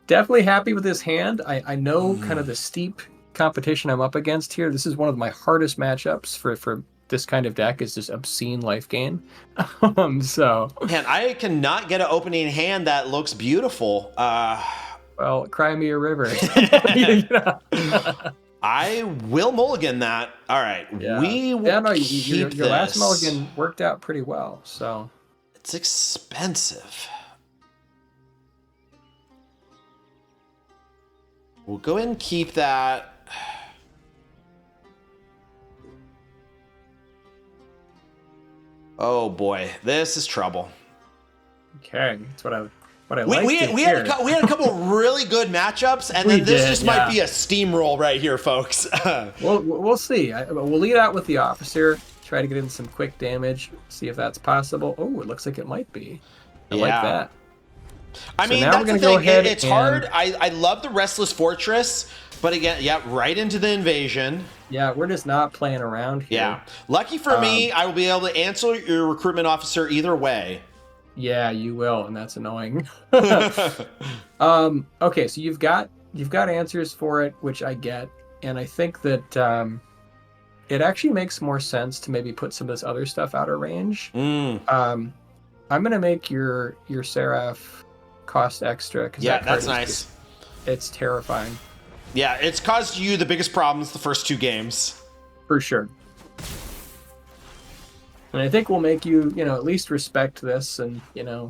definitely happy with this hand. I know kind of the steep competition I'm up against here. This is one of my hardest matchups for this kind of deck, is just obscene life gain. So man, I cannot get an opening hand that looks beautiful. Well, cry me a river. I will mulligan that. All right, we will keep your last mulligan worked out pretty well. So it's expensive. We'll go ahead and keep that. Oh boy, this is trouble. Okay, that's what I we had a couple really good matchups, and then this might be a steamroll right here, folks. We'll see. We'll lead out with the officer. Try to get in some quick damage. See if that's possible. Oh, it looks like it might be. I like that. I mean, that's the thing. It's hard. I love the Restless Fortress, but again, right into the invasion. Yeah, we're just not playing around here. Yeah. Lucky for me, I will be able to answer your recruitment officer either way. Yeah, you will, and that's annoying. Okay, so you've got answers for it, which I get, and I think that it actually makes more sense to maybe put some of this other stuff out of range. I'm gonna make your Seraph cost extra. Yeah, that's nice. It's terrifying. Yeah, it's caused you the biggest problems the first two games. For sure. And I think we'll make you, at least respect this and, Yeah,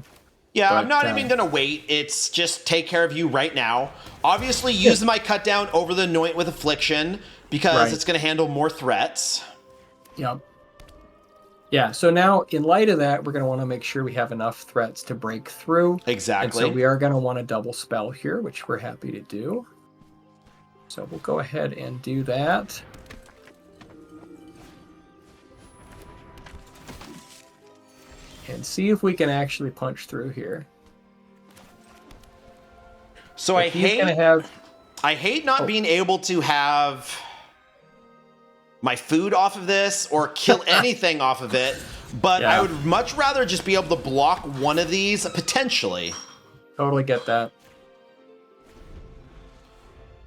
but, I'm not even going to wait. It's just take care of you right now. Obviously, use my cut down over the Anoint with Affliction, because it's going to handle more threats. Yep. Yeah, so now, in light of that, we're going to want to make sure we have enough threats to break through. Exactly. And so we are going to want a double spell here, which we're happy to do. So we'll go ahead and do that. And see if we can actually punch through here. So I hate not being able to have my food off of this or kill anything off of it, but I would much rather just be able to block one of these potentially. Totally get that.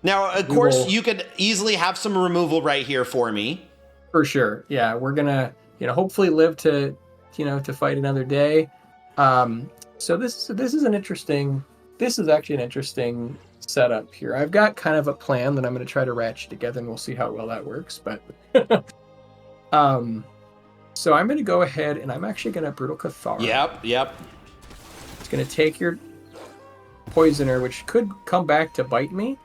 Now, of course, you could easily have some removal right here for me. For sure. Yeah, we're gonna, hopefully live to, to fight another day. So this is actually an interesting setup here. I've got kind of a plan that I'm going to try to ratchet together, and we'll see how well that works. But so I'm going to go ahead and I'm actually going to Brutal Cathar. Yep. It's going to take your Poisoner, which could come back to bite me,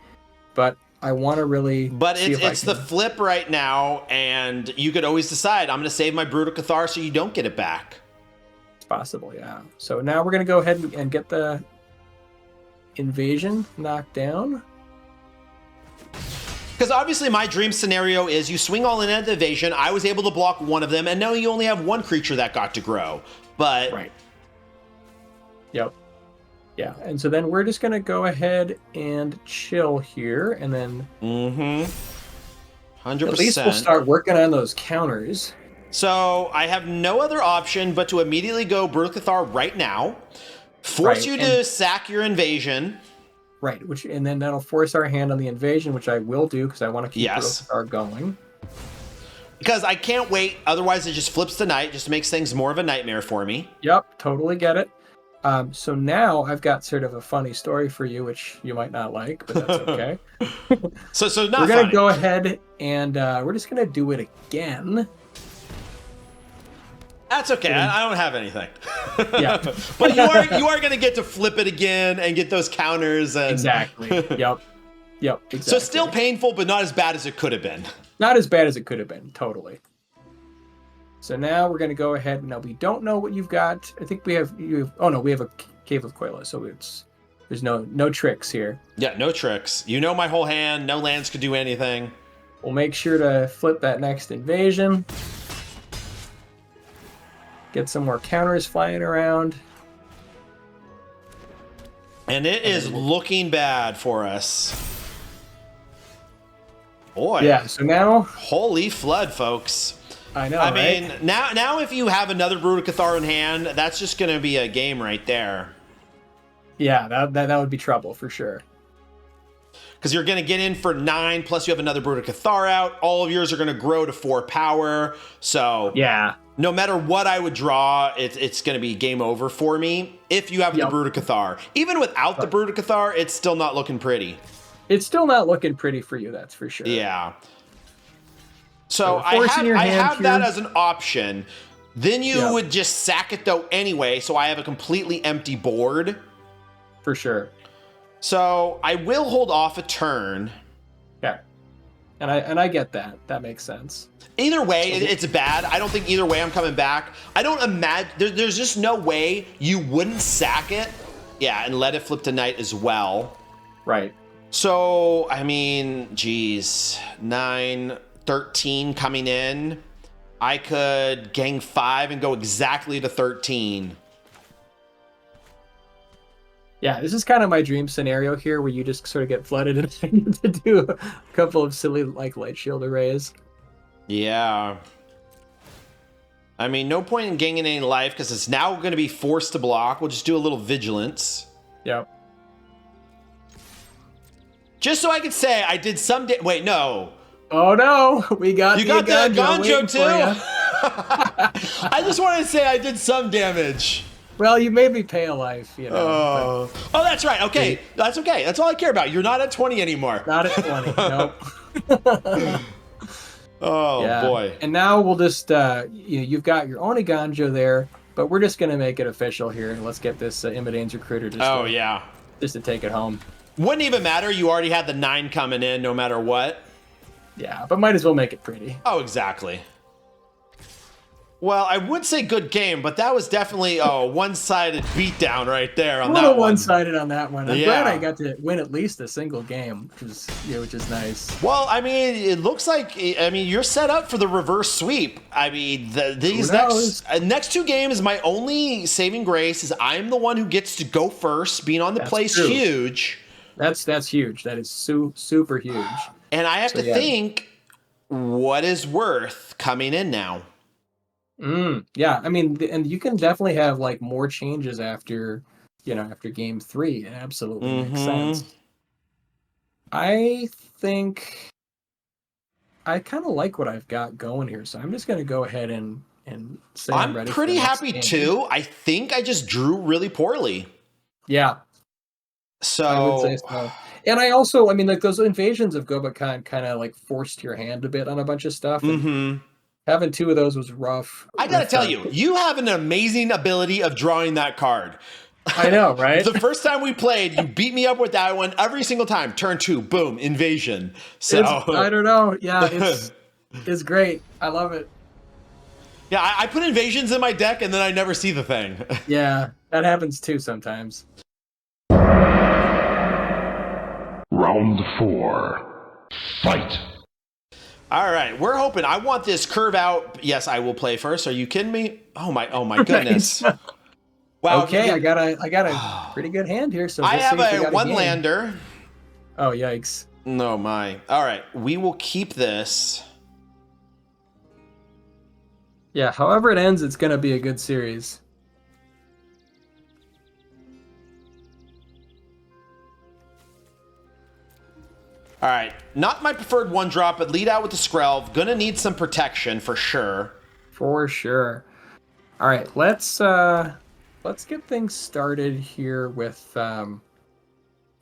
but I want to really. But it's the flip right now, and you could always decide, I'm going to save my Brutal Cathar so you don't get it back. It's possible, yeah. So now we're going to go ahead and get the Invasion knocked down. Because obviously my dream scenario is you swing all in at the Invasion. I was able to block one of them, and now you only have one creature that got to grow. But right. Yep. Yeah, and so then we're just going to go ahead and chill here, and then 100%. At least we'll start working on those counters. So I have no other option but to immediately go Brutal Cathar right now, force you to sack your Invasion. Right, and then that'll force our hand on the Invasion, which I will do because I want to keep Brutal Cathar going. Because I can't wait, otherwise it just flips the night, just makes things more of a nightmare for me. Yep, totally get it. So now I've got sort of a funny story for you, which you might not like, but that's okay. so not We're going to go ahead and we're just going to do it again. That's okay. I don't have anything. Yeah. But you are going to get to flip it again and get those counters. And... Exactly. Yep. Exactly. So still painful, but not as bad as it could have been. Not as bad as it could have been. Totally. So now we're going to go ahead. Now we don't know what you've got. I think we have we have a Cave of Koila, so there's no tricks here. Yeah, no tricks. You know my whole hand. No lands could do anything. We'll make sure to flip that next Invasion. Get some more counters flying around. And it is looking bad for us. Boy. Yeah, so now... Holy flood, folks. I know, I mean, now if you have another Brutal Cathar in hand, that's just going to be a game right there. Yeah, that would be trouble for sure. Because you're going to get in for 9, plus you have another Brutal Cathar out. All of yours are going to grow to 4 power. So yeah, no matter what I would draw, it's going to be game over for me if you have the Brutal Cathar. Even without the Brutal Cathar, it's still not looking pretty. It's still not looking pretty for you, that's for sure. Yeah. So I have that as an option. Then you would just sack it though anyway, so I have a completely empty board. For sure. So I will hold off a turn. Okay. And I get that. That makes sense. Either way, it's bad. I don't think either way I'm coming back. I don't imagine... There's just no way you wouldn't sack it. Yeah, and let it flip to night as well. Right. So, I mean, geez. 9, 13 coming in. I could gang 5 and go exactly to 13. Yeah, this is kind of my dream scenario here, where you just sort of get flooded and I need to do a couple of silly, light shield arrays. Yeah. I mean, no point in gaining any life, because it's now going to be forced to block. We'll just do a little vigilance. Yep. Just so I could say I did some... Wait, no. Oh, no. We got you got the Ganjo, too? I just wanted to say I did some damage. Well, you made me pay a life, you know. Oh, that's right. Okay, that's okay. That's all I care about. You're not at 20 anymore. Not at 20, nope. Oh, boy. And now we'll just, you've got your Oni Ganjo there, but we're just going to make it official here, and let's get this Imidane's Recruiter just to take it home. Wouldn't even matter. You already had the 9 coming in no matter what. Yeah, but might as well make it pretty. Oh, exactly. Well, I would say good game, but that was definitely a one-sided beatdown right there on that one. A little one-sided on that one. I'm glad I got to win at least a single game, which is nice. Well, I mean, it looks like you're set up for the reverse sweep. I mean, these next 2 games, my only saving grace is I'm the one who gets to go first. Being on the place huge. That's huge. That is super huge. And I have to think what is worth coming in now. Yeah, I mean, and you can definitely have like more changes after, after game 3. It absolutely makes sense. I think I kind of like what I've got going here, so I'm just going to go ahead and say I'm ready. I'm pretty happy too. I think I just drew really poorly. Yeah. So I would say so. And I also, I mean, like those invasions of Gobakhan kind of like forced your hand a bit on a bunch of stuff. And having 2 of those was rough. I gotta tell you, you have an amazing ability of drawing that card. I know, right? The first time we played, you beat me up with that one every single time. Turn 2, boom, invasion. So I don't know. Yeah, it's great. I love it. Yeah, I put invasions in my deck and then I never see the thing. Yeah, that happens too sometimes. Round 4. Fight. All right, we're hoping. I want this curve out. Yes, I will play first. Are you kidding me? Oh my goodness. Wow. Okay, I got a pretty good hand here. So I have a 1-lander. Oh, yikes. No, my. All right, we will keep this. Yeah, however it ends, it's going to be a good series. All right, not my preferred 1-drop, but lead out with the Skrelv. Gonna need some protection for sure. For sure. All right, let's get things started here with how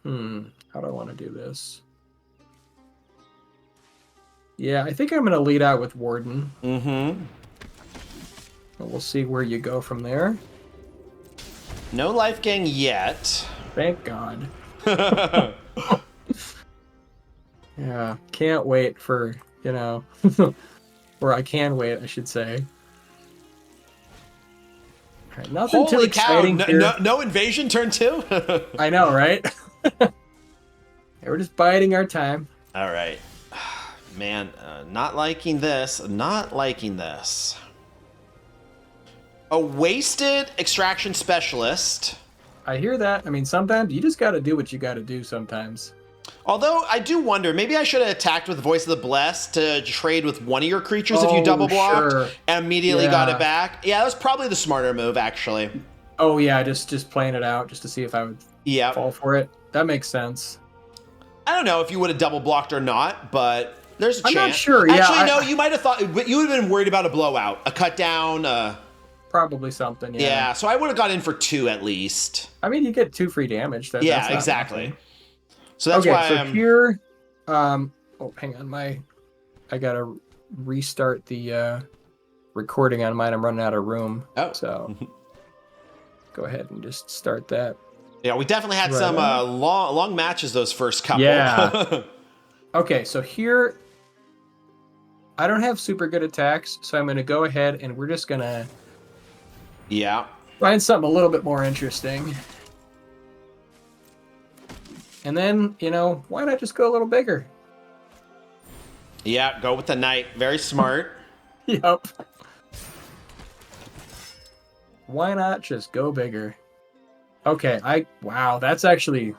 do I want to do this? Yeah, I think I'm gonna lead out with Warden. We'll see where you go from there. No life gain yet. Thank God. Yeah, can't wait for, or I can wait, I should say. All right, nothing Holy too exciting cow, here. no invasion turn 2? I know, right? Yeah, we're just biding our time. All right. Man, not liking this. Not liking this. A wasted extraction specialist. I hear that. I mean, sometimes you just got to do what you got to do sometimes. Although, I do wonder, maybe I should have attacked with Voice of the Blessed to trade with one of your creatures if you double blocked and immediately got it back. Yeah, that was probably the smarter move, actually. Oh, yeah, just playing it out just to see if I would fall for it. That makes sense. I don't know if you would have double blocked or not, but there's a chance. I'm not sure. Actually, no, you might have thought, you would have been worried about a blowout, a cut down. Probably something, yeah. Yeah, so I would have got in for 2 at least. I mean, you get 2 free damage. Yeah, exactly. So that's okay, why so here, oh, hang on, I gotta restart the recording on mine. I'm running out of room. Oh. So go ahead and just start that. Yeah, we definitely had some long matches those first couple. Yeah. Okay, so here, I don't have super good attacks, so I'm gonna go ahead and we're just gonna find something a little bit more interesting. And then, why not just go a little bigger? Yeah, go with the knight. Very smart. Yep. Why not just go bigger? Okay, wow, that's actually...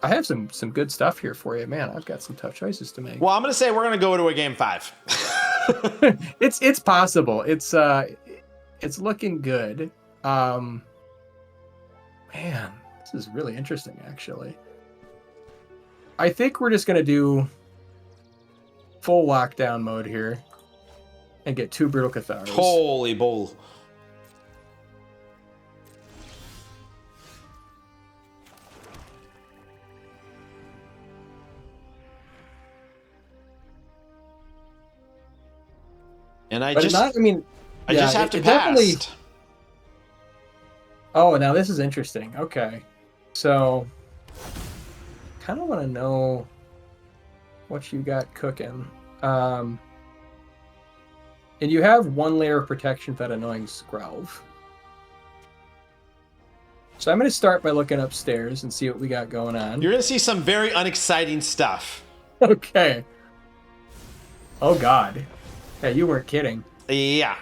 I have some good stuff here for you. Man, I've got some tough choices to make. Well, I'm going to say we're going to go to a game 5. It's possible. It's looking good. Man, this is really interesting, actually. I think we're just going to do full lockdown mode here and get 2 Brutal Catharas. Holy bull. And I just have to pass. Oh, now this is interesting. Okay. So, kind of want to know what you got cooking. And you have 1 layer of protection for that annoying Skrelv. So I'm going to start by looking upstairs and see what we got going on. You're going to see some very unexciting stuff. Okay. Oh, God. Yeah, you weren't kidding. Yeah.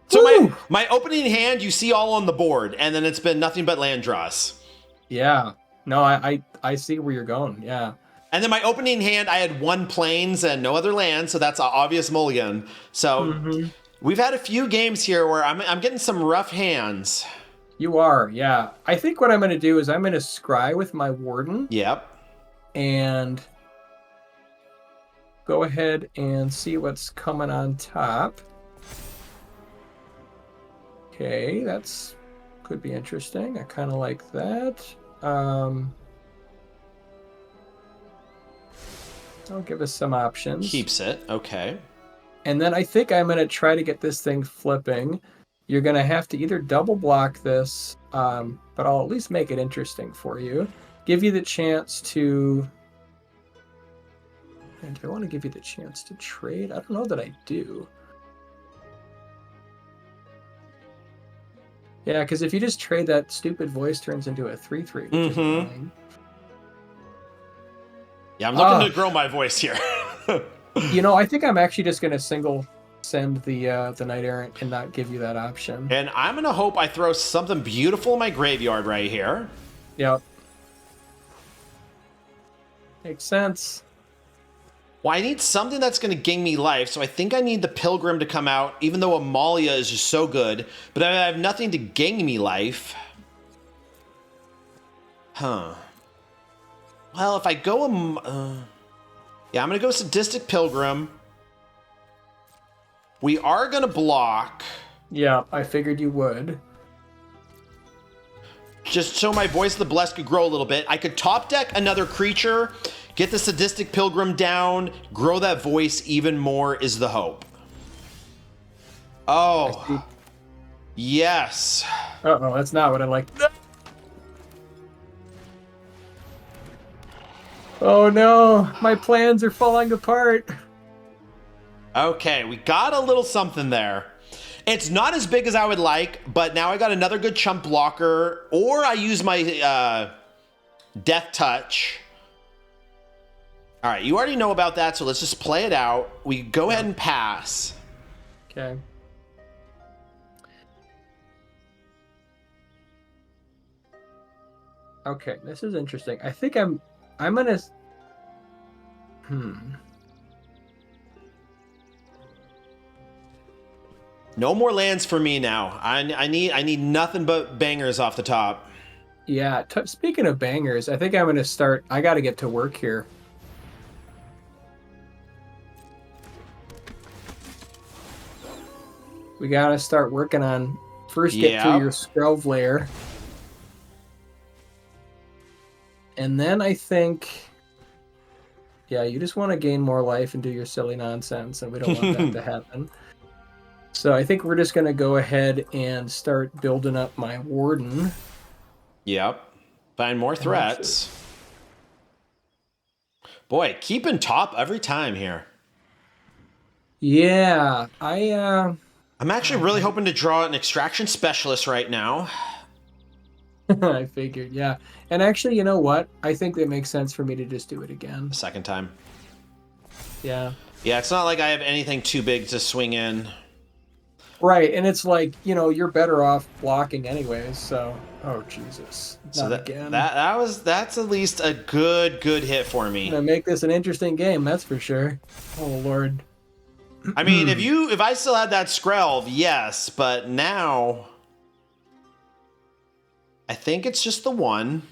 So my opening hand, you see all on the board, and then it's been nothing but land draws. Yeah. No, I see where you're going. Yeah. And then my opening hand, I had 1 plains and no other land, so that's an obvious mulligan. So we've had a few games here where I'm getting some rough hands. You are, yeah. I think what I'm going to do is I'm going to scry with my warden. Yep. And go ahead and see what's coming on top. Okay, that's could be interesting. I kind of like that. I'll give us some options. Keeps it. Okay. And then I think I'm going to try to get this thing flipping. You're going to have to either double block this, but I'll at least make it interesting for you. Give you the chance to... And do I want to give you the chance to trade? I don't know that I do. Yeah, because if you just trade, that stupid voice turns into a 3/3, which is annoying. Yeah, I'm looking to grow my voice here. You know, I think I'm actually just going to single send the Knight Errant and not give you that option. And I'm going to hope I throw something beautiful in my graveyard right here. Yep. Makes sense. Well, I need something that's going to gain me life, so I think I need the Pilgrim to come out, even though Amalia is just so good. But I have nothing to gain me life. Huh. Well, if I go... yeah, I'm going to go Sadistic Pilgrim. We are going to block. Yeah, I figured you would. Just so my Voice of the Blessed could grow a little bit. I could top deck another creature, get the Sadistic Pilgrim down, grow that voice even more is the hope. Oh. Yes. Uh-oh, that's not what I like. Oh no, my plans are falling apart. Okay, we got a little something there. It's not as big as I would like, but now I got another good chump blocker, or I use my Death Touch. All right, you already know about that, so let's just play it out. We go ahead and pass. Okay. Okay, this is interesting. I think I'm gonna... No more lands for me now. I need nothing but bangers off the top. Yeah, speaking of bangers, I think I'm gonna start... I gotta get to work here. We gotta start working on... First, get through your Skrelv lair. And then I think... Yeah, you just want to gain more life and do your silly nonsense, and we don't want that to happen. So I think we're just going to go ahead and start building up my Warden. Yep. Find more threats. Boy, keeping top every time here. Yeah, I'm actually really hoping to draw an Extraction Specialist right now. I figured, yeah. And actually, you know what? I think it makes sense for me to just do it again. The second time. Yeah. Yeah, it's not like I have anything too big to swing in. Right, and it's like, you know, you're better off blocking anyways, so... Oh, Jesus. So Not again. That's at least a good hit for me. Gonna make this an interesting game, that's for sure. Oh, Lord. I mean, if I still had that Skrelv, yes, but now... I think it's just the one.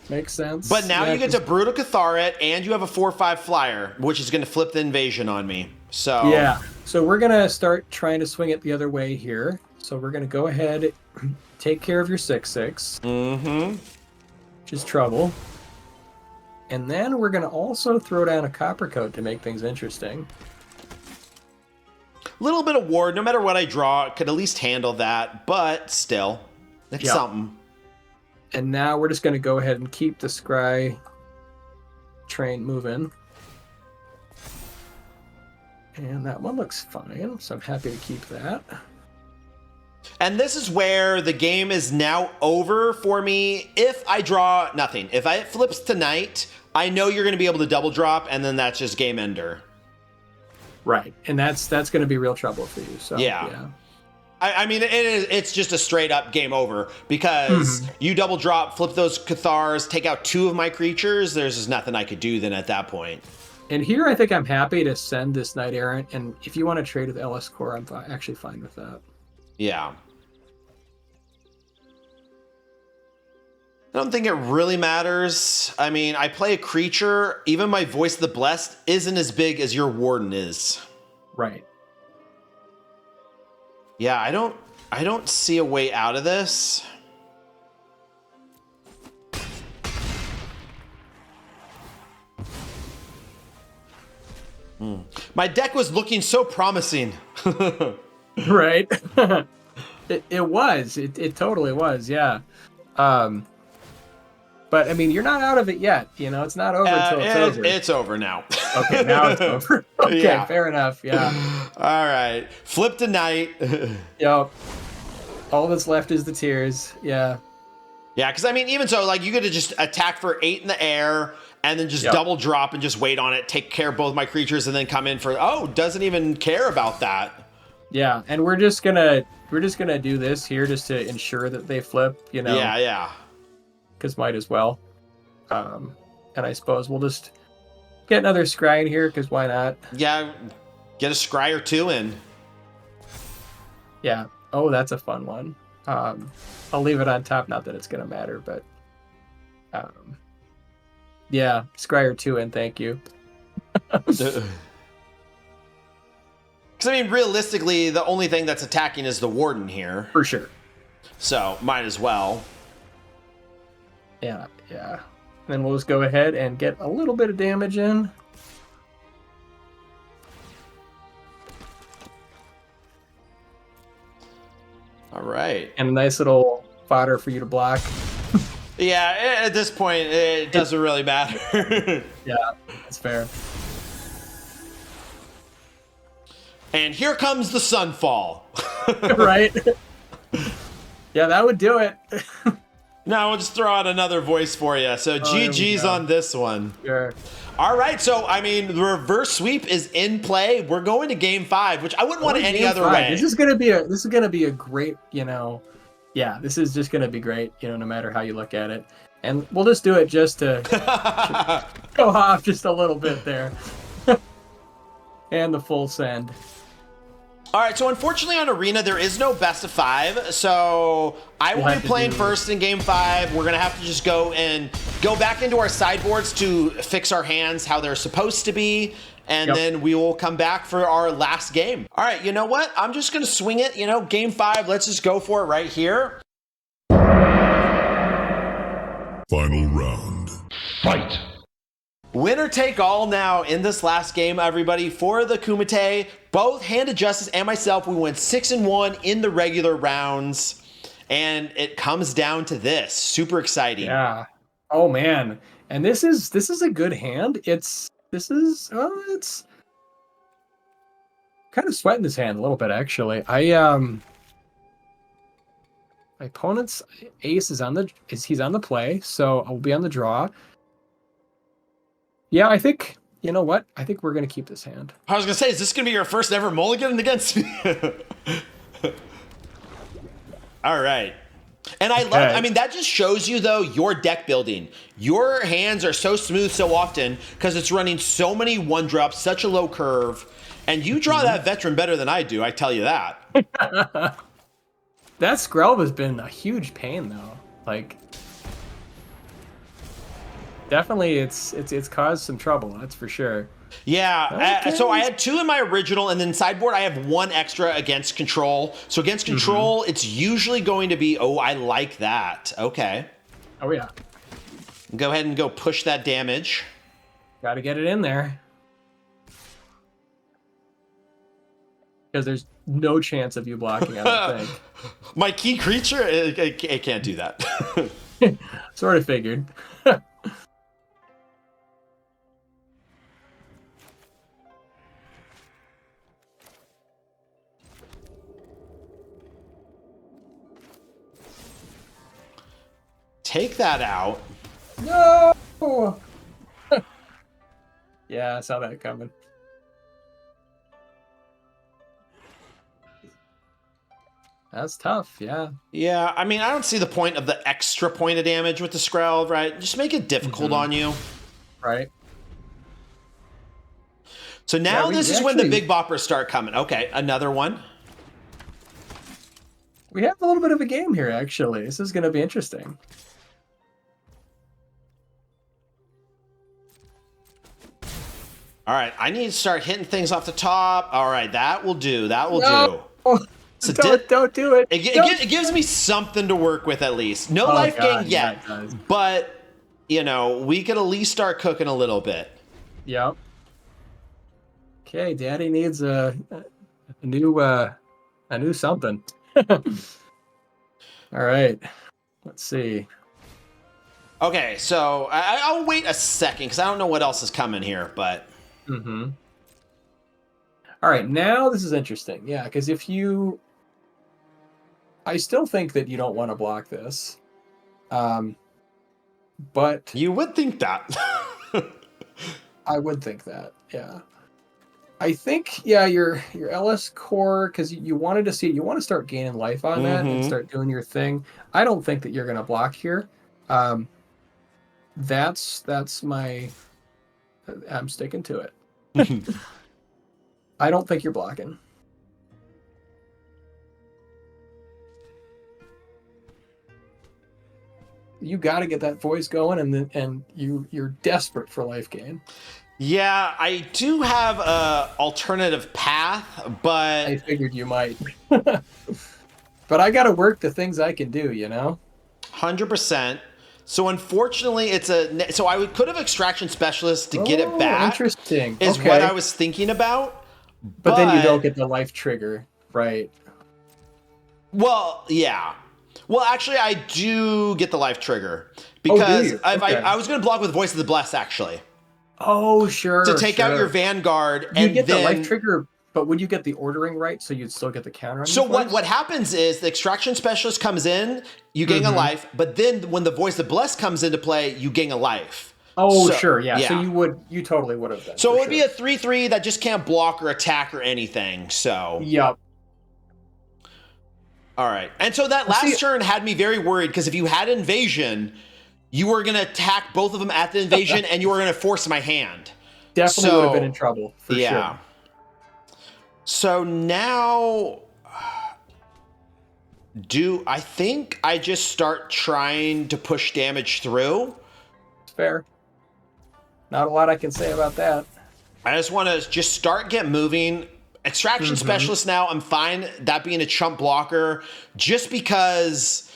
Makes sense. But now you get to Brutal Catharet, and you have a 4/5 flyer, which is going to flip the invasion on me. So yeah. So we're going to start trying to swing it the other way here. So we're going to go ahead, take care of your 6/6. Mm-hmm. Which is trouble. And then we're going to also throw down a Copper Coat to make things interesting. Little bit of ward, no matter what I draw, could at least handle that, but still, it's something. And now we're just going to go ahead and keep the Scry train moving. And that one looks fine, so I'm happy to keep that. And this is where the game is now over for me if I draw nothing. If it flips tonight, I know you're going to be able to double drop, and then that's just game ender. Right, and that's going to be real trouble for you. So yeah. I mean, it's just a straight up game over because you double drop, flip those Cathars, take out 2 of my creatures. There's just nothing I could do then at that point. And here, I think I'm happy to send this Knight Errant. And if you want to trade with LS Core, I'm actually fine with that. Yeah. I don't think it really matters. I mean, I play a creature. Even my Voice of the Blessed isn't as big as your Warden is. Right. Yeah, I don't see a way out of this. My deck was looking so promising. Right. It was. It totally was. Yeah. But I mean, you're not out of it yet. You know, it's not over until it's over. It's over now. Okay, now it's over. Okay, Yeah. fair enough. Yeah. All right. Flip to Knight. Yep. All that's left is the tears. Yeah. Yeah, because I mean, even so, like, you could have just attack for 8 in the air and then just double drop and just wait on it, take care of both my creatures, and then come in for, doesn't even care about that. Yeah, and we're just gonna do this here just to ensure that they flip, you know. Yeah. Because might as well. And I suppose we'll just get another scry in here, because why not? Yeah, get a scry or 2 in. Yeah. Oh, that's a fun one. I'll leave it on top, not that it's gonna matter, but yeah, scry or 2 in, thank you. Because, I mean, realistically, the only thing that's attacking is the Warden here. For sure. So, might as well. Yeah. Then we'll just go ahead and get a little bit of damage in. All right. And a nice little fodder for you to block. Yeah, at this point, it doesn't really matter. Yeah, that's fair. And here comes the Sunfall. Right? Yeah, that would do it. Now we'll just throw out another voice for you. So GG's on this one. Sure. All right, so I mean, the reverse sweep is in play. We're going to game 5, which I wouldn't want it any other way. This is gonna be a great, you know. Yeah, this is just gonna be great, you know, no matter how you look at it. And we'll just do it just to go off just a little bit there. And the full send. All right, so unfortunately on Arena, there is no best of 5, so I will be playing first in game 5. We're gonna have to just go back into our sideboards to fix our hands how they're supposed to be, and then we will come back for our last game. All right, you know what? I'm just gonna swing it, you know, game 5, let's just go for it right here. Final round. Fight! Winner take all now in this last game, everybody, for the Kumite. Both Hand of Justice and myself, we went 6-1 in the regular rounds, and it comes down to this. Super exciting. Yeah. Oh man. And this is a good hand. It's kind of sweating this hand a little bit, actually. My opponent's ace he's on the play, so I'll be on the draw. Yeah, I think, you know what? I think we're going to keep this hand. I was going to say, is this going to be your first ever mulligan against me? All right. And I mean, that just shows you, though, your deck building. Your hands are so smooth so often because it's running so many 1-drops, such a low curve. And you draw that veteran better than I do, I tell you that. That Skrelv has been a huge pain, though. Like, definitely it's caused some trouble, that's for sure. Yeah, so I had 2 in my original, and then sideboard I have 1 extra against control. So against control, it's usually going to be, oh, I like that. Okay. Oh, yeah. Go ahead and go push that damage. Got to get it in there. Because there's no chance of you blocking, I don't think. My key creature, it can't do that. Sort of figured. Take that out. No! Yeah, I saw that coming. That's tough, yeah. Yeah, I mean, I don't see the point of the extra point of damage with the Skreld, right? Just make it difficult on you. Right. So now we this is when actually, the big boppers start coming. Okay, another one. we have a little bit of a game here, actually. This is going to be interesting. All right, I need to start hitting things off the top. All right, that will do. That will No! do. So Don't do it. It gives me something to work with at least. No life gain yet, yeah, but you know, we could at least start cooking a little bit. Yep. Okay, Daddy needs a new something. All right. Let's see. Okay, so I'll wait a second because I don't know what else is coming here, but. Mm-hmm. All right, now this is interesting. Yeah, because if you, I still think that you don't want to block this, but You would think that. I would think that. Yeah. I think, yeah, your LS core, because you wanted to see it, you want to start gaining life on that and start doing your thing. I don't think that you're going to block here. That's my, I'm sticking to it. I don't think you're blocking. You got to get that voice going, and you're desperate for life gain. Yeah, I do have a alternative path, but I figured you might. But I got to work the things I can do, you know? 100%. So unfortunately, so I could have extraction specialist to get it back. Interesting. Is Okay. what I was thinking about. But then you don't get the life trigger, right? Well, yeah. Well, actually, I do get the life trigger because you? Okay. I was going to block with Voice of the Blessed actually Oh, sure. to take out your Vanguard, You and get then the life trigger, but would you get the ordering right so you'd still get the counter on So your voice? what happens is the extraction specialist comes in, you gain a life, but then when the Voice of Blessed comes into play, you gain a life. Oh, So- sure, yeah. So you totally would have done. So for it would be sure. a 3/3 that just can't block or attack or anything. So Yep. all right, and so that last turn had me very worried because if you had invasion, you were gonna attack both of them at the invasion, and you were gonna force my hand. Definitely would have been in trouble, for Yeah. sure. So now, I think I just start trying to push damage through? It's fair. Not a lot I can say about that. I just want to just start get moving. Extraction specialist now, I'm fine that being a chump blocker just because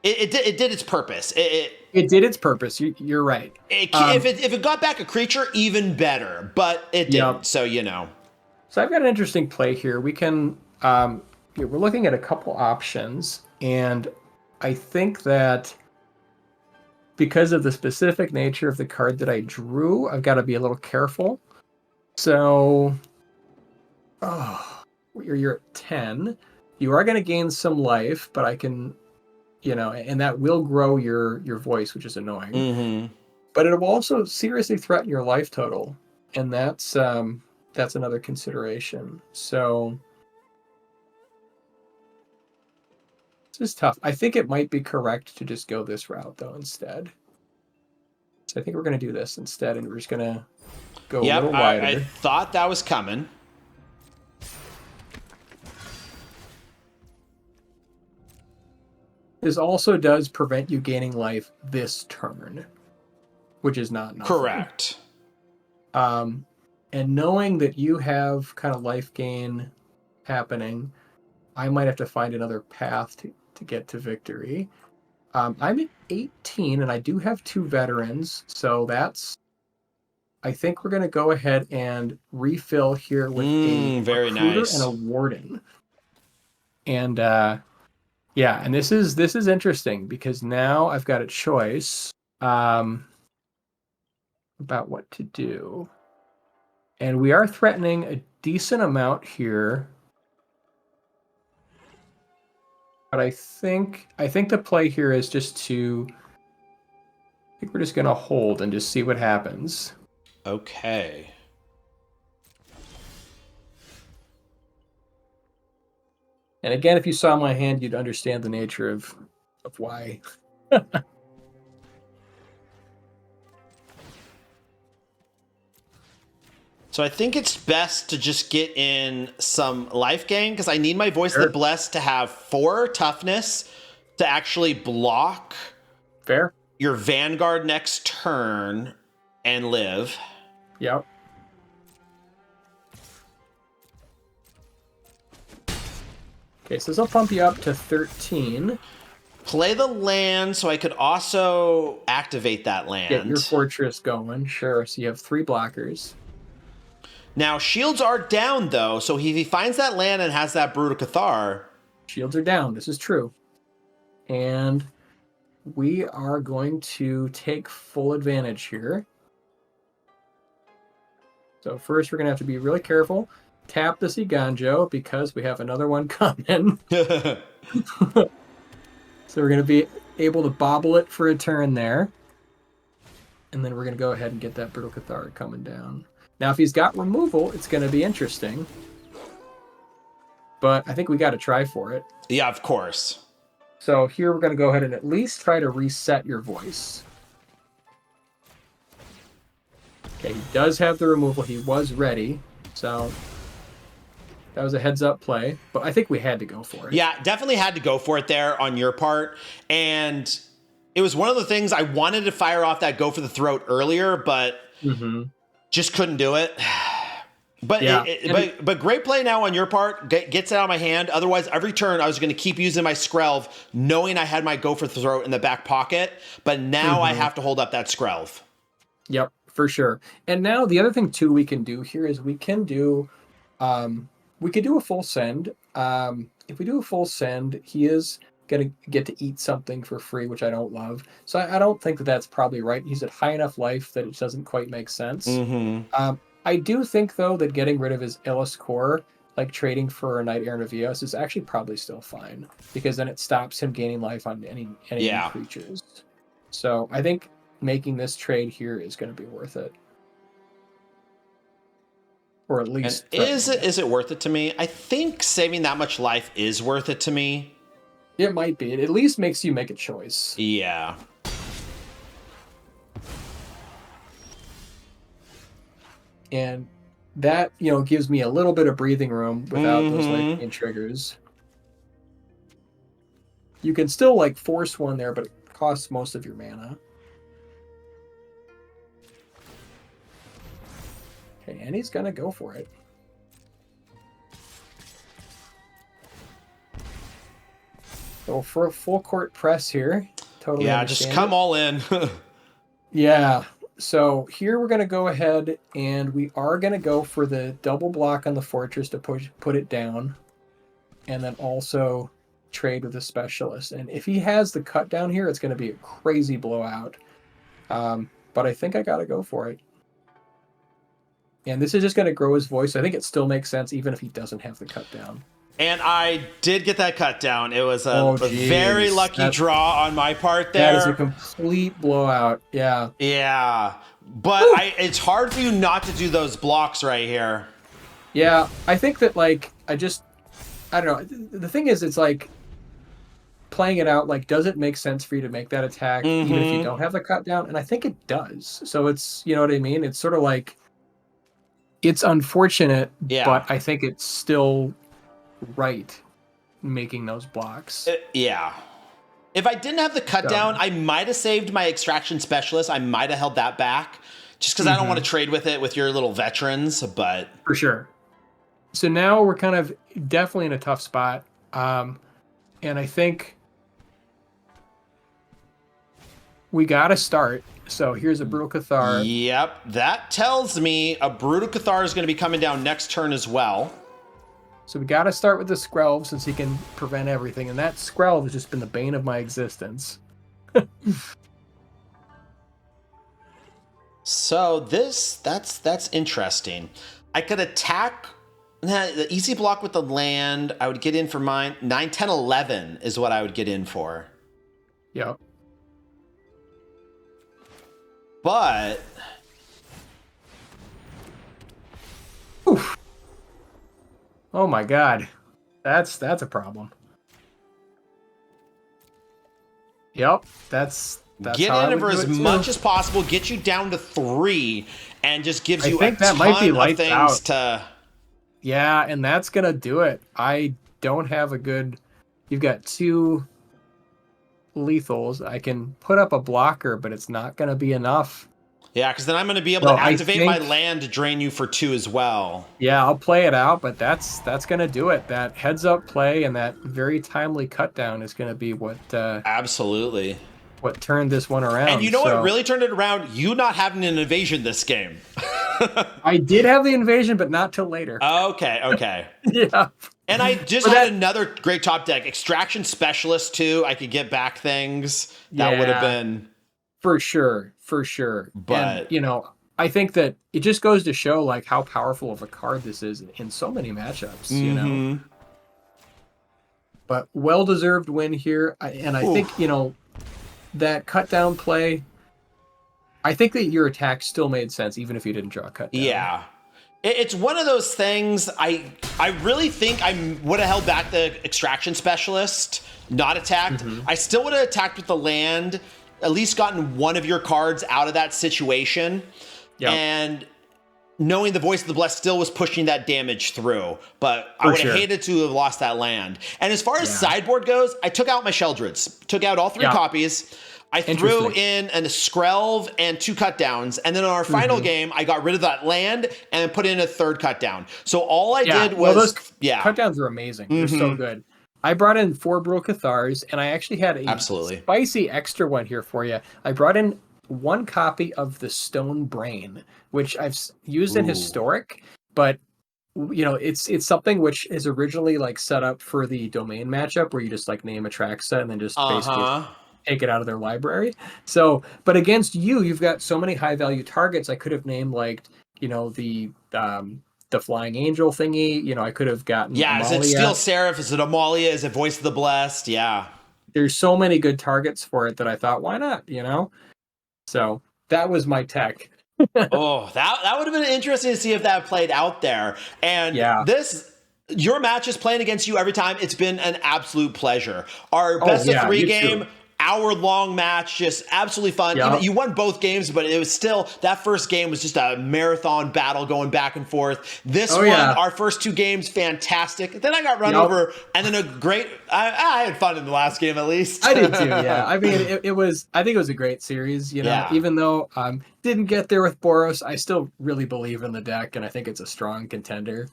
it did its purpose. It did its purpose. You're right. If it got back a creature, even better, but it didn't. Yep. So, you know. So I've got an interesting play here. We can, we're looking at a couple options, and I think that because of the specific nature of the card that I drew, I've got to be a little careful. So, you're at 10. You are going to gain some life, but I can, and that will grow your voice, which is annoying. Mm-hmm. But it will also seriously threaten your life total, and that's another consideration. So this is tough. I think it might be correct to just go this route though instead. So I think we're going to do this instead, and we're just going to go a little wider. I thought that was coming. This also does prevent you gaining life this turn, which is not nothing. Correct. And knowing that you have kind of life gain happening, I might have to find another path to get to victory. I'm at 18, and I do have 2 veterans, so I think we're going to go ahead and refill here with a very recruiter nice. and a warden. And yeah, and this is interesting because now I've got a choice about what to do. And we are threatening a decent amount here. But I think the play here is just I think we're just going to hold and just see what happens. Okay. And again, if you saw my hand, you'd understand the nature of why. So I think it's best to just get in some life gain because I need my Voice of the Blessed to have 4 toughness to actually block Fair. your Vanguard next turn and live. Yep. Okay, so this will pump you up to 13. Play the land so I could also activate that land. Get your fortress going, sure. So you have 3 blockers. Now, shields are down, though, so if he finds that land and has that Brutal Cathar... Shields are down, this is true. And we are going to take full advantage here. So first we're going to have to be really careful. Tap the Siganjo because we have another one coming. So we're going to be able to bobble it for a turn there. And then we're going to go ahead and get that Brutal Cathar coming down. Now, if he's got removal, it's going to be interesting. But I think we got to try for it. Yeah, of course. So here we're going to go ahead and at least try to reset your voice. Okay, he does have the removal. He was ready. So that was a heads-up play. But I think we had to go for it. Yeah, definitely had to go for it there on your part. And it was one of the things I wanted to fire off that go for the throat earlier, but... just couldn't do it. But yeah. But great play now on your part. Gets it out of my hand. Otherwise, every turn I was going to keep using my Skrelv, knowing I had my go for throat in the back pocket. But now I have to hold up that Skrelv. Yep, for sure. And now the other thing too we can do here is we could do a full send. If we do a full send, he is going to get to eat something for free, which I don't love. So I don't think that that's probably right. He's at high enough life that it doesn't quite make sense. I do think, though, that getting rid of his Illis core, like trading for a Knight Errant of Eos, is actually probably still fine, because then it stops him gaining life on any creatures. So I think making this trade here is going to be worth it. Or at least... And is it worth it to me? I think saving that much life is worth it to me. It might be. It at least makes you make a choice. Yeah. And that, gives me a little bit of breathing room without those life triggers. You can still force one there, but it costs most of your mana. Okay, and he's gonna go for it. So for a full court press here, totally. Yeah, just come all in. Yeah. So here we're going to go ahead and we are going to go for the double block on the fortress to put it down, and then also trade with a specialist. And if he has the cut down here, it's going to be a crazy blowout. But I think I got to go for it. And this is just going to grow his voice. I think it still makes sense even if he doesn't have the cut down. And I did get that cut down. It was a very lucky draw on my part there. That is a complete blowout. Yeah. Yeah. But it's hard for you not to do those blocks right here. Yeah. I think that, I don't know. The thing is, it's playing it out, does it make sense for you to make that attack even if you don't have the cut down? And I think it does. So it's, you know what I mean? It's sort of it's unfortunate, but I think it's still right making those blocks. Yeah. If I didn't have the cut down, I might have saved my extraction specialist. I might have held that back just because I don't want to trade with it with your little veterans, but for sure. So now we're kind of definitely in a tough spot. And I think we got to start. So here's a Brutal Cathar. Yep. That tells me a Brutal Cathar is going to be coming down next turn as well. So we got to start with the Skrelv since he can prevent everything. And that Skrelv has just been the bane of my existence. So that's interesting. I could attack the easy block with the land. I would get in for mine. 9, 10, 11 is what I would get in for. Yep. But... Oof. Oh my god. That's a problem. Yep, that's get how I in would for do as it too. much as possible, get you down to 3, and just gives I you think a that ton might be of lights things out. to. Yeah, and that's gonna do it. I don't have a good. You've got 2 lethals. I can put up a blocker, but it's not gonna be enough. Yeah, because then I'm going to be able So to I activate my think- land to drain you for 2 as well. Yeah, I'll play it out, but that's gonna do it. That heads up play and that very timely cut down is gonna be what Absolutely. what turned this one around. And you know So what really turned it around? You not having an invasion this game. I did have the invasion, but not till later. Okay. Yeah. And I just But had another great top deck. Extraction Specialist, too. I could get back things. That would have been... For sure. But... And, you know, I think that it just goes to show, like, how powerful of a card this is in so many matchups, you know? But well-deserved win here. And I think, you know, that cut down play, I think that your attack still made sense, even if you didn't draw a cut down. Yeah. It's one of those things, I really think I would have held back the Extraction Specialist, not attacked. I still would have attacked with the land, at least gotten one of your cards out of that situation. Yep. And knowing the Voice of the Blessed still was pushing that damage through. But I would have hated to have lost that land. And as far as sideboard goes, I took out my Sheldreds. Took out all 3 copies. I threw in a Skrelv and 2 cut downs, and then on our final game, I got rid of that land and put in a 3rd cut down. So all I did was those cut downs are amazing. They're so good. I brought in 4 Brule Cathars, and I actually had a spicy extra one here for you. I brought in 1 copy of the Stone Brain, which I've used in Historic, but you know, it's something which is originally like set up for the domain matchup where you just like name a track set and then just basically take it out of their library. So, but against you, you've got so many high value targets. I could have named like, you know, the Flying Angel thingy. You know, I could have gotten Amalia. Is it Steel Seraph? Is it Amalia? Is it Voice of the Blessed? Yeah. There's so many good targets for it that I thought, why not? You know? So that was my tech. Oh, that would have been interesting to see if that played out there. And your match is playing against you every time. It's been an absolute pleasure. Our best of 3 game. Too. Hour-long match, just absolutely fun. You won both games, but it was still, that first game was just a marathon battle going back and forth. This one, our first 2 games, fantastic. Then I got run over, and then I had fun in the last game at least. I did too, yeah. I mean, I think it was a great series, you know, even though didn't get there with Boros, I still really believe in the deck, and I think it's a strong contender.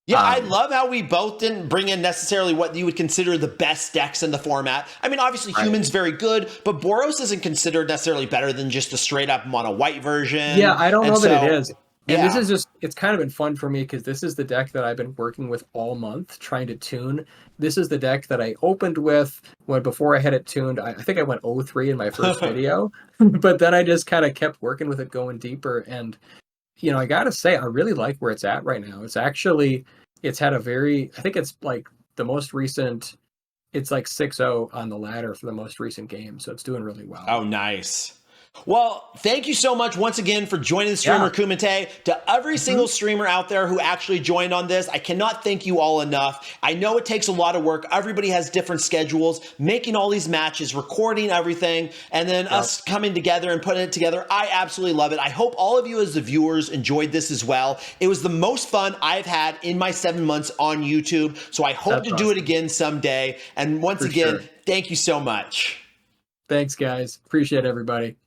Yeah, I love how we both didn't bring in necessarily what you would consider the best decks in the format. I mean, obviously, Human's very good, but Boros isn't considered necessarily better than just a straight-up mono-white version. Yeah, I don't know that it is. And this is just, it's kind of been fun for me because this is the deck that I've been working with all month, trying to tune. This is the deck that I opened with before I had it tuned. I think I went 0-3 in my first video, but then I just kind of kept working with it, going deeper. And you know, I gotta say, I really like where it's at right now. It's had a I think it's like the most recent, it's like 6-0 on the ladder for the most recent game. So it's doing really well. Oh, nice. Well, thank you so much once again for joining the Streamer Kumite. To every single streamer out there who actually joined on this, I cannot thank you all enough. I know it takes a lot of work. Everybody has different schedules, making all these matches, recording everything, and then us coming together and putting it together. I absolutely love it. I hope all of you as the viewers enjoyed this as well. It was the most fun I've had in my 7 months on YouTube, so I hope to do it again someday. And once again, thank you so much. Thanks, guys. Appreciate everybody.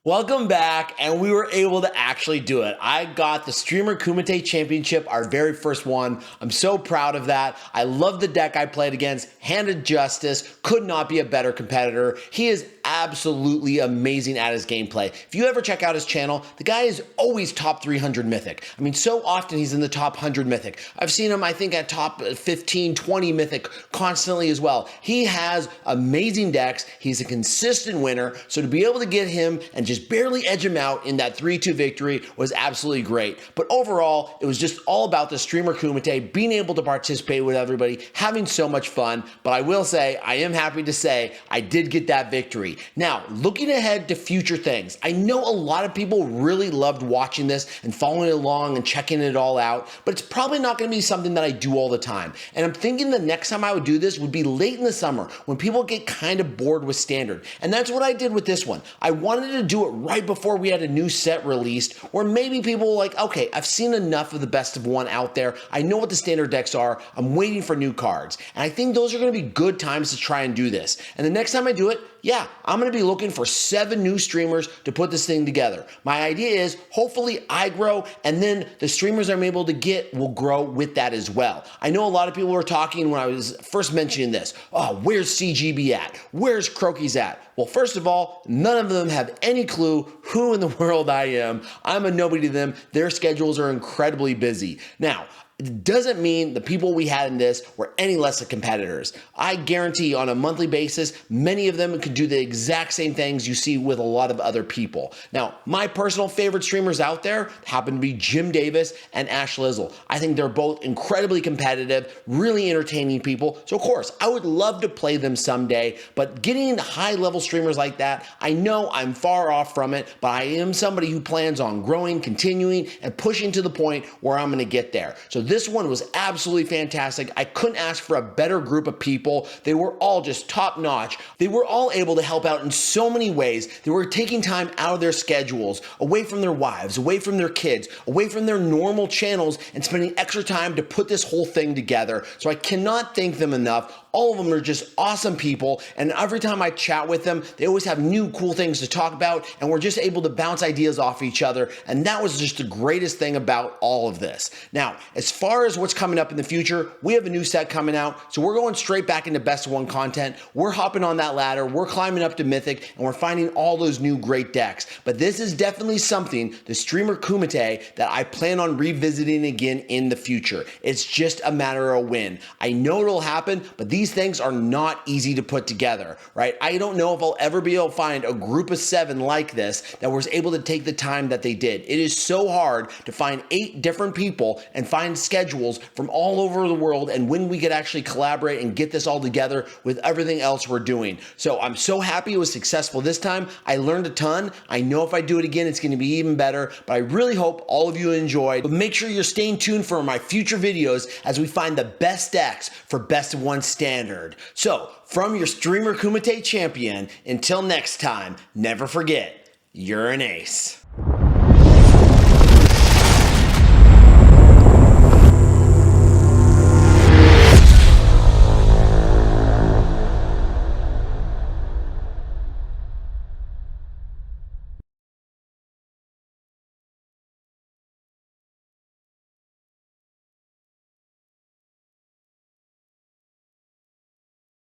Welcome back, and we were able to actually do it. I got the Streamer Kumite Championship, our very first one. I'm so proud of that. I love the deck I played against. Handed Justice, could not be a better competitor. He is absolutely amazing at his gameplay. If you ever check out his channel, the guy is always top 300 Mythic. I mean, so often he's in the top 100 Mythic. I've seen him, I think, at top 15, 20 Mythic constantly as well. He has amazing decks. He's a consistent winner, so to be able to get him and just barely edge him out in that 3-2 victory was absolutely great. But overall, it was just all about the Streamer Kumite, being able to participate with everybody, having so much fun. But I will say, I am happy to say I did get that victory. Now, looking ahead to future things, I know a lot of people really loved watching this and following along and checking it all out, but it's probably not going to be something that I do all the time. And I'm thinking the next time I would do this would be late in the summer when people get kind of bored with Standard. And that's what I did with this one. I wanted to do it right before we had a new set released, where maybe people were like, okay, I've seen enough of the best of one out there. I know what the Standard decks are. I'm waiting for new cards. And I think those are going to be good times to try and do this. And the next time I do it, yeah, I'm going to be looking for 7 new streamers to put this thing together. My idea is hopefully I grow, and then the streamers I'm able to get will grow with that as well. I know a lot of people were talking when I was first mentioning this. Oh, where's CGB at? Where's Croaky's at? Well, first of all, none of them have any clue who in the world I am. I'm a nobody to them. Their schedules are incredibly busy. Now, it doesn't mean the people we had in this were any less of competitors. I guarantee on a monthly basis, many of them could do the exact same things you see with a lot of other people. Now, my personal favorite streamers out there happen to be Jim Davis and Ash Lizzle. I think they're both incredibly competitive, really entertaining people. So of course, I would love to play them someday, but getting into high-level streamers like that, I know I'm far off from it, but I am somebody who plans on growing, continuing, and pushing to the point where I'm going to get there. So this one was absolutely fantastic. I couldn't ask for a better group of people. They were all just top notch. They were all able to help out in so many ways. They were taking time out of their schedules, away from their wives, away from their kids, away from their normal channels, and spending extra time to put this whole thing together. So I cannot thank them enough. All of them are just awesome people, and every time I chat with them, they always have new cool things to talk about, and we're just able to bounce ideas off each other, and that was just the greatest thing about all of this. Now, as far as what's coming up in the future, we have a new set coming out, so we're going straight back into Best of One content. We're hopping on that ladder, we're climbing up to Mythic, and we're finding all those new great decks. But this is definitely something, the Streamer Kumite, that I plan on revisiting again in the future. It's just a matter of when. I know it'll happen, but these things are not easy to put together, right? I don't know if I'll ever be able to find a group of 7 like this that was able to take the time that they did. It is so hard to find 8 different people and find schedules from all over the world, and when we could actually collaborate and get this all together with everything else we're doing. So I'm so happy it was successful this time. I learned a ton. I know if I do it again, it's going to be even better, but I really hope all of you enjoyed. But make sure you're staying tuned for my future videos as we find the best decks for Best of One Standard. So, from your Streamer Kumite Champion, until next time, never forget, you're an ace.